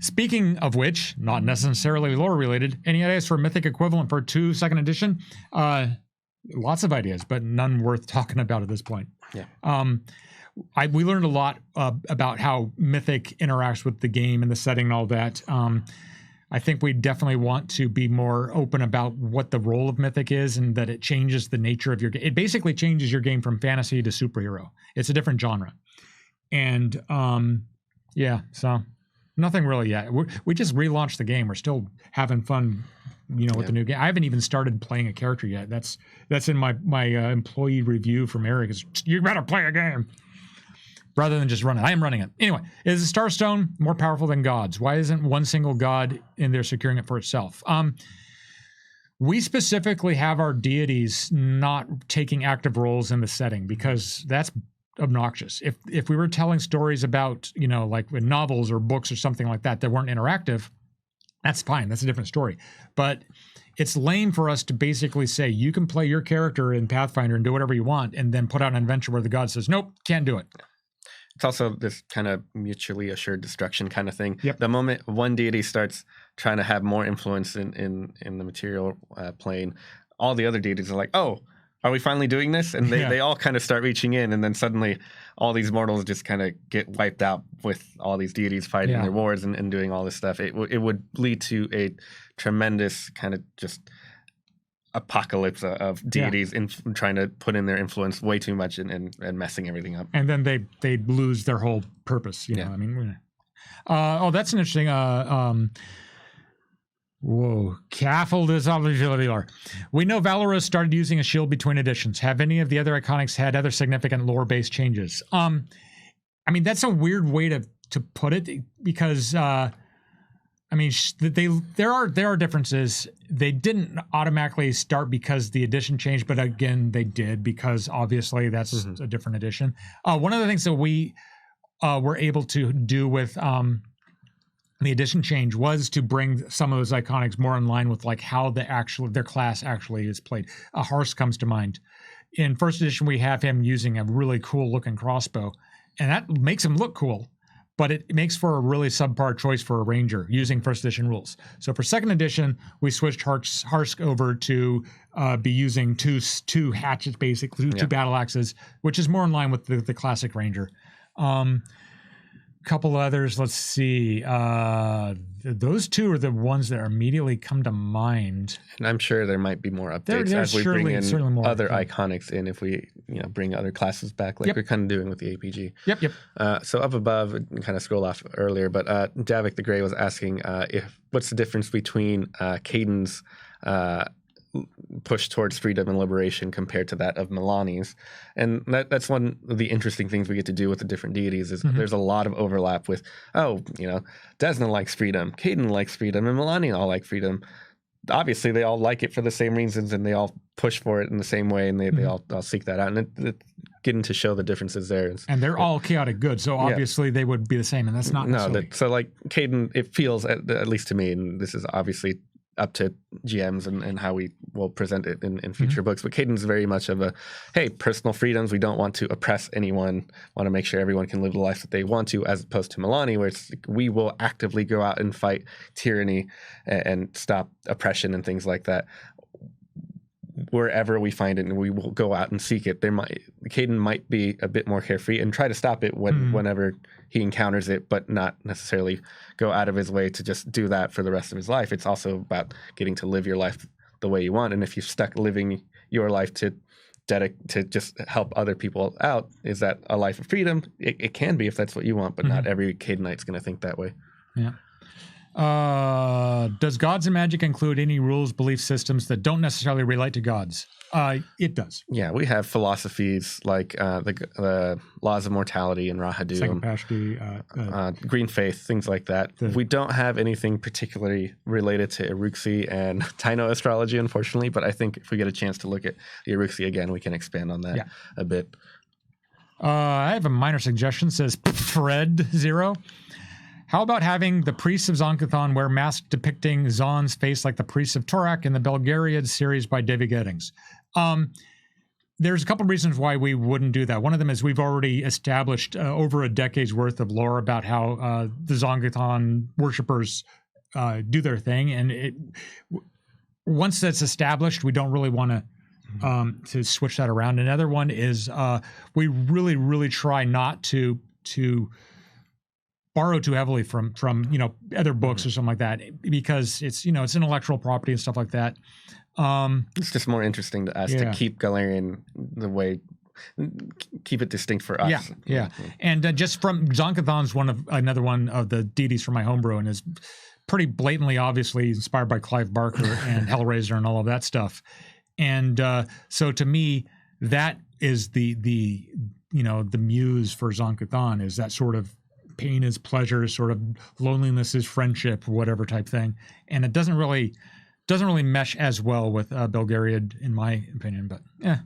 Speaking of which, not necessarily lore related, any ideas for mythic equivalent for 2 second edition? lots of ideas, but none worth talking about at this point. Yeah. We learned a lot about how Mythic interacts with the game and the setting and all that. I think we definitely want to be more open about what the role of Mythic is and that it changes the nature of your game. It basically changes your game from fantasy to superhero. It's a different genre. And so nothing really yet. We just relaunched the game. We're still having fun, with the new game. I haven't even started playing a character yet. That's in my employee review from Eric. Is you better play a game. Rather than just run it. I am running it. Anyway, is the Starstone more powerful than gods? Why isn't one single god in there securing it for itself? We specifically have our deities not taking active roles in the setting because that's obnoxious. If we were telling stories about, like in novels or books or something like that weren't interactive, that's fine. That's a different story. But it's lame for us to basically say you can play your character in Pathfinder and do whatever you want and then put out an adventure where the god says, nope, can't do it. It's also this kind of mutually assured destruction kind of thing. Yep. The moment one deity starts trying to have more influence in the material plane, all the other deities are like, oh, are we finally doing this? And they all kind of start reaching in, and then suddenly all these mortals just kind of get wiped out with all these deities fighting their wars and doing all this stuff. It would lead to a tremendous kind of just apocalypse of deities in trying to put in their influence way too much and messing everything up. And then they lose their whole purpose. You know, I mean, that's an interesting. Careful disability lore. We know Valoros started using a shield between editions. Have any of the other iconics had other significant lore-based changes? I mean, that's a weird way to put it because there are differences. They didn't automatically start because the edition changed, but again, they did because obviously that's a different edition. One of the things that we were able to do with the edition change was to bring some of those iconics more in line with like how their class actually is played. Harsk comes to mind. In first edition, we have him using a really cool looking crossbow, and that makes him look cool. But it makes for a really subpar choice for a ranger using first edition rules. So for second edition, we switched Harsk over to be using two hatchets, basically, two battle axes, which is more in line with the classic ranger. Couple others, let's see. Those two are the ones that immediately come to mind. And I'm sure there might be more updates as we bring in other iconics in if we bring other classes back like we're kind of doing with the APG. Yep. So up above, kind of scroll off earlier, but Davik the Grey was asking what's the difference between Kaden's push towards freedom and liberation compared to that of Milani's. And that's one of the interesting things we get to do with the different deities is there's a lot of overlap with, Desna likes freedom, Kaden likes freedom, and Milani all like freedom. Obviously, they all like it for the same reasons, and they all push for it in the same way, and they all seek that out. And it's getting to show the differences there. And they're all chaotic good, so obviously they would be the same, and that's not necessarily. So like Kaden, it feels, at least to me, and this is obviously up to GMs and how we will present it in future books. But Kaden's very much of personal freedoms. We don't want to oppress anyone. Want to make sure everyone can live the life that they want to, as opposed to Milani, where it's like, we will actively go out and fight tyranny and stop oppression and things like that. Wherever we find it, and we will go out and seek it. Kaden might be a bit more carefree and try to stop it whenever he encounters it, but not necessarily go out of his way to just do that for the rest of his life. It's also about getting to live your life the way you want. And if you're stuck living your life to just help other people out, is that a life of freedom? It can be if that's what you want, but not every Cadenite's going to think that way. Yeah. Does Gods and Magic include any rules, belief systems that don't necessarily relate to gods? It does. Yeah, we have philosophies like the laws of mortality and Rahadum, green faith, things like that. We don't have anything particularly related to Iruxi and Taino astrology, unfortunately, but I think if we get a chance to look at the Iruxi again, we can expand on that a bit. I have a minor suggestion, says Fred0. How about having the priests of Zonkathon wear masks depicting Zon's face like the priests of Torak in the Belgariad series by David Gettings? There's a couple reasons why we wouldn't do that. One of them is we've already established over a decade's worth of lore about how the Zonkathon worshippers do their thing. And once that's established, we don't really want to to switch that around. Another one is we really, really try not to borrow too heavily from other books or something like that, because it's it's intellectual property and stuff like that. It's just more interesting to us to keep Galarian the way, keep it distinct for us. Yeah. And just from Zonkathan's another one of the deities from my homebrew, and is pretty blatantly, obviously inspired by Clive Barker and Hellraiser and all of that stuff. And so to me, that is the muse for Zonkathan, is that sort of pain is pleasure, sort of loneliness is friendship, whatever type thing. And it doesn't really mesh as well with Belgariad, in my opinion, but yeah.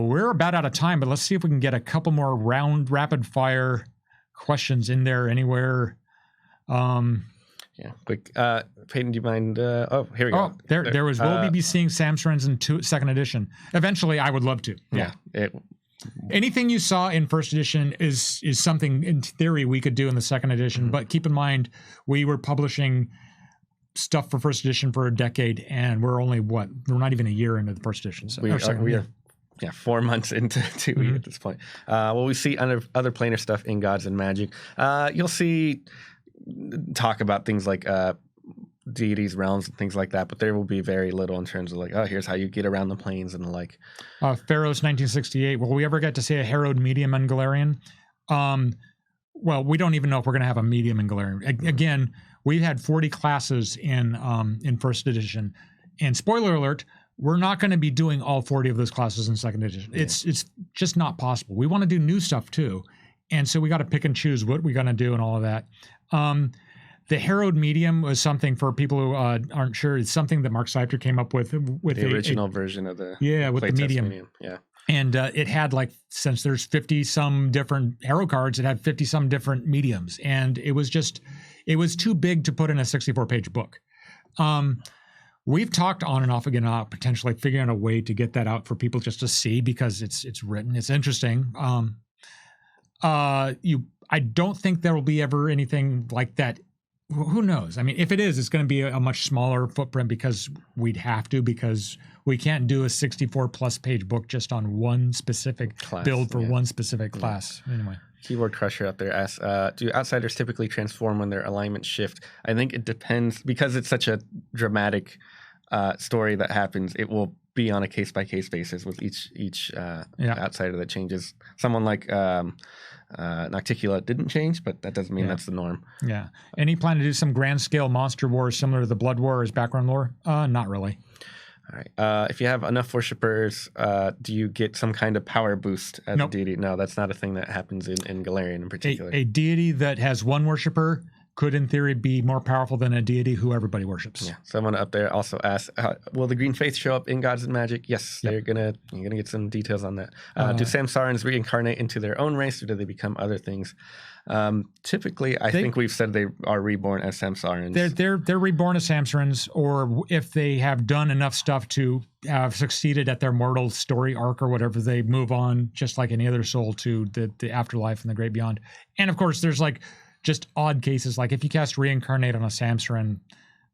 We're about out of time, but let's see if we can get a couple more rapid fire questions in there anywhere. Yeah, quick. Peyton, do you mind? Here we go. There was, will we be seeing Samsarens in 2nd edition? Eventually, I would love to. Yeah. Anything you saw in 1st edition is something, in theory, we could do in the 2nd edition, but keep in mind, we were publishing stuff for 1st edition for a decade, and we're only we're not even a year into the 1st edition. So we are 4 months into 2E at this point. We see other planar stuff in Gods and Magic. You'll see talk about things like deities, realms, and things like that, but there will be very little in terms of here's how you get around the planes and the like. Pharaoh's 1968. Will we ever get to see a Harrowed medium in Galarian? Well, we don't even know if we're going to have a medium in Galarian. Again, we've had 40 classes in 1st edition, and spoiler alert, we're not going to be doing all 40 of those classes in 2nd edition. Yeah. It's just not possible. We want to do new stuff too, and so we got to pick and choose what we're going to do and all of that. The Harrowed medium was something, for people who aren't sure, it's something that Mark Seifter came up with the original version of the with the medium. Yeah. And it had, since there's 50 some different Harrow cards, it had 50 some different mediums, and it was too big to put in a 64-page book. We've talked on and off again about potentially figuring out a way to get that out for people just to see, because it's written, it's interesting. I don't think there will be ever anything like that. Who knows? I mean, if it is, it's going to be a much smaller footprint, because we can't do a 64+ page book just on one specific build for one specific class. Anyway. Keyboard Crusher out there asks, do outsiders typically transform when their alignments shift? I think it depends, because it's such a dramatic story that happens. It will be on a case-by-case basis with each outsider that changes. Someone like Nocticula didn't change, but that doesn't mean that's the norm. Yeah. Any plan to do some grand-scale monster wars similar to the Blood War as background lore? Not really. All right. If you have enough worshippers, do you get some kind of power boost as a deity? No, that's not a thing that happens in Galarian in particular. A deity that has one worshipper could, in theory, be more powerful than a deity who everybody worships. Yeah. Someone up there also asked, will the Green Faith show up in Gods and Magic? Yes, you're gonna get some details on that. Do Samsarens reincarnate into their own race, or do they become other things? Typically, I think we've said they are reborn as Samsarens. They're reborn as Samsarens, or if they have done enough stuff to have succeeded at their mortal story arc or whatever, they move on just like any other soul to the afterlife and the great beyond. And of course, there's just odd cases, like if you cast Reincarnate on a Samsaren,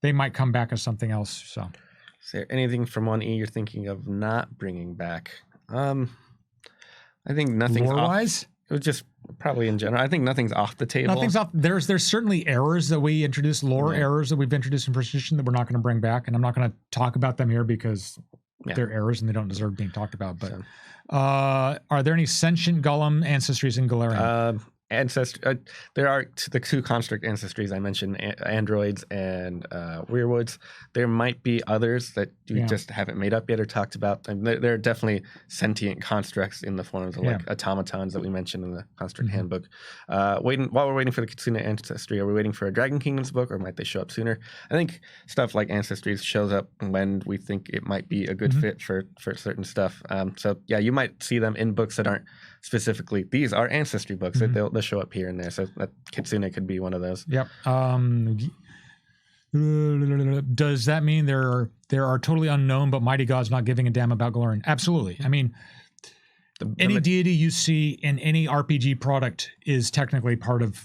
they might come back as something else. So, is there anything from 1E you're thinking of not bringing back? I think nothing's lore-wise. It was just probably in general. I think nothing's off the table. Nothing's off. There's certainly errors that we introduced, lore errors that we've introduced in 1st edition that we're not going to bring back, and I'm not going to talk about them here because they're errors and they don't deserve being talked about. But are there any sentient Golem ancestries in Galarian? There are the 2 construct ancestries I mentioned, androids and weirwoods. There might be others that you just haven't made up yet or talked about. And there are definitely sentient constructs in the forms of automatons that we mentioned in the construct handbook. While we're waiting for the Kitsune ancestry, are we waiting for a Dragon Kingdoms book, or might they show up sooner? I think stuff like ancestries shows up when we think it might be a good fit for certain stuff. You might see them in books that aren't specifically, these are ancestry books. They'll show up here and there. So that Kitsune could be one of those. Yep. Does that mean there are totally unknown but mighty gods not giving a damn about Galarian? Absolutely. I mean, any deity you see in any RPG product is technically part of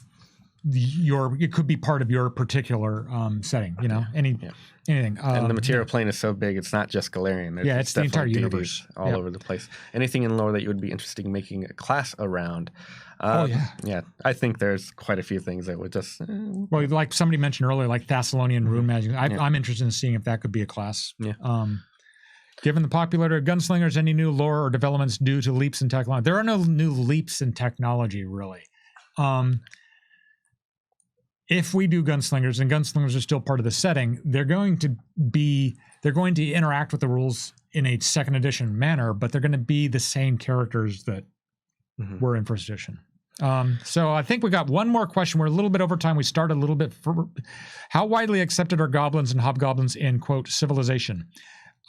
it could be part of your particular setting. You know, anything. And the material plane is so big; it's not just Galarian. There's it's the entire universe all over the place. Anything in lore that you would be interested in making a class around? Yeah. I think there's quite a few things that would just. Well, like somebody mentioned earlier, like Thessalonian rune magic. I'm interested in seeing if that could be a class. Yeah. Given the popularity of gunslingers, any new lore or developments due to leaps in technology? There are no new leaps in technology, really. If we do gunslingers, and gunslingers are still part of the setting, they're going to interact with the rules in a second edition manner, but they're going to be the same characters that were in first edition. So I think we got one more question. We're a little bit over time. We started a little bit. How widely accepted are goblins and hobgoblins in, quote, civilization?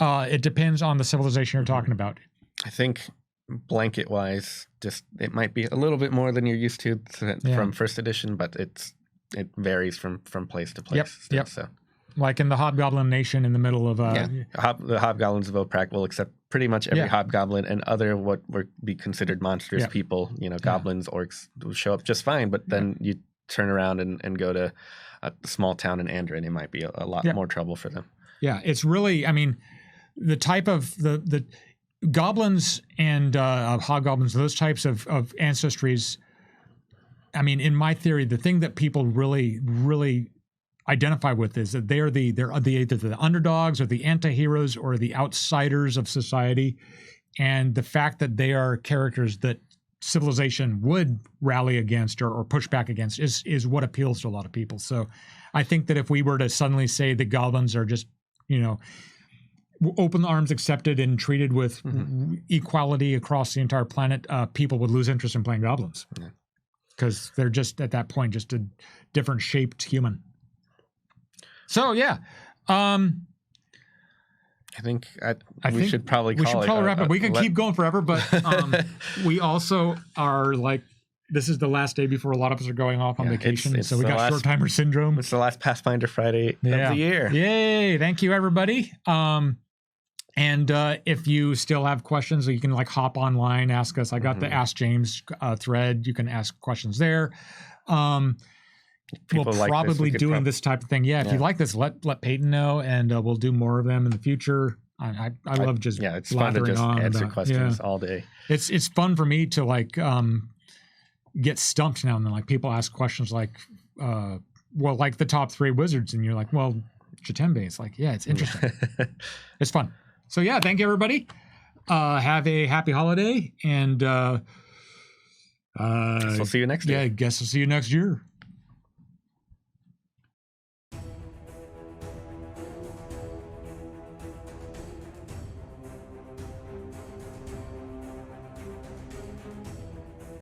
It depends on the civilization you're talking about. I think blanket wise, just it might be a little bit more than you're used to from first edition, but it varies from place to place. Yep. So, like in the Hobgoblin Nation in the middle of the Hobgoblins of Oprak will accept pretty much every Hobgoblin and other what would be considered monstrous people. You know, goblins, orcs will show up just fine, but then you turn around and go to a small town in Andrin, it might be a lot more trouble for them. Yeah, it's really, I mean, the type of the goblins and hobgoblins, those types of ancestries. I mean, in my theory, the thing that people really, really identify with is that they're either the underdogs or the anti-heroes or the outsiders of society, and the fact that they are characters that civilization would rally against or push back against is what appeals to a lot of people. So, I think that if we were to suddenly say the goblins are just, you know, open arms accepted and treated with equality across the entire planet, people would lose interest in playing goblins. Yeah. Because they're just at that point just a different shaped human. So I think we should probably wrap it. We could keep going forever, but we also are like, this is the last day before a lot of us are going off on vacation, so we got short timer syndrome. It's the last Pathfinder Friday of the year. Yay! Thank you, everybody. And if you still have questions, you can like hop online, ask us. I got the Ask James thread. You can ask questions there. We'll probably doing this type of thing. Yeah, if you like this, let Peyton know, and we'll do more of them in the future. I love just it's fun to just answer questions all day. It's fun for me to like get stumped now and then. Like people ask questions like, like the top 3 wizards, and you're like, well, Chitembe. It's like, it's interesting. It's fun. So thank you, everybody. Have a happy holiday, and we'll see you next year. Yeah, I guess we'll see you next year.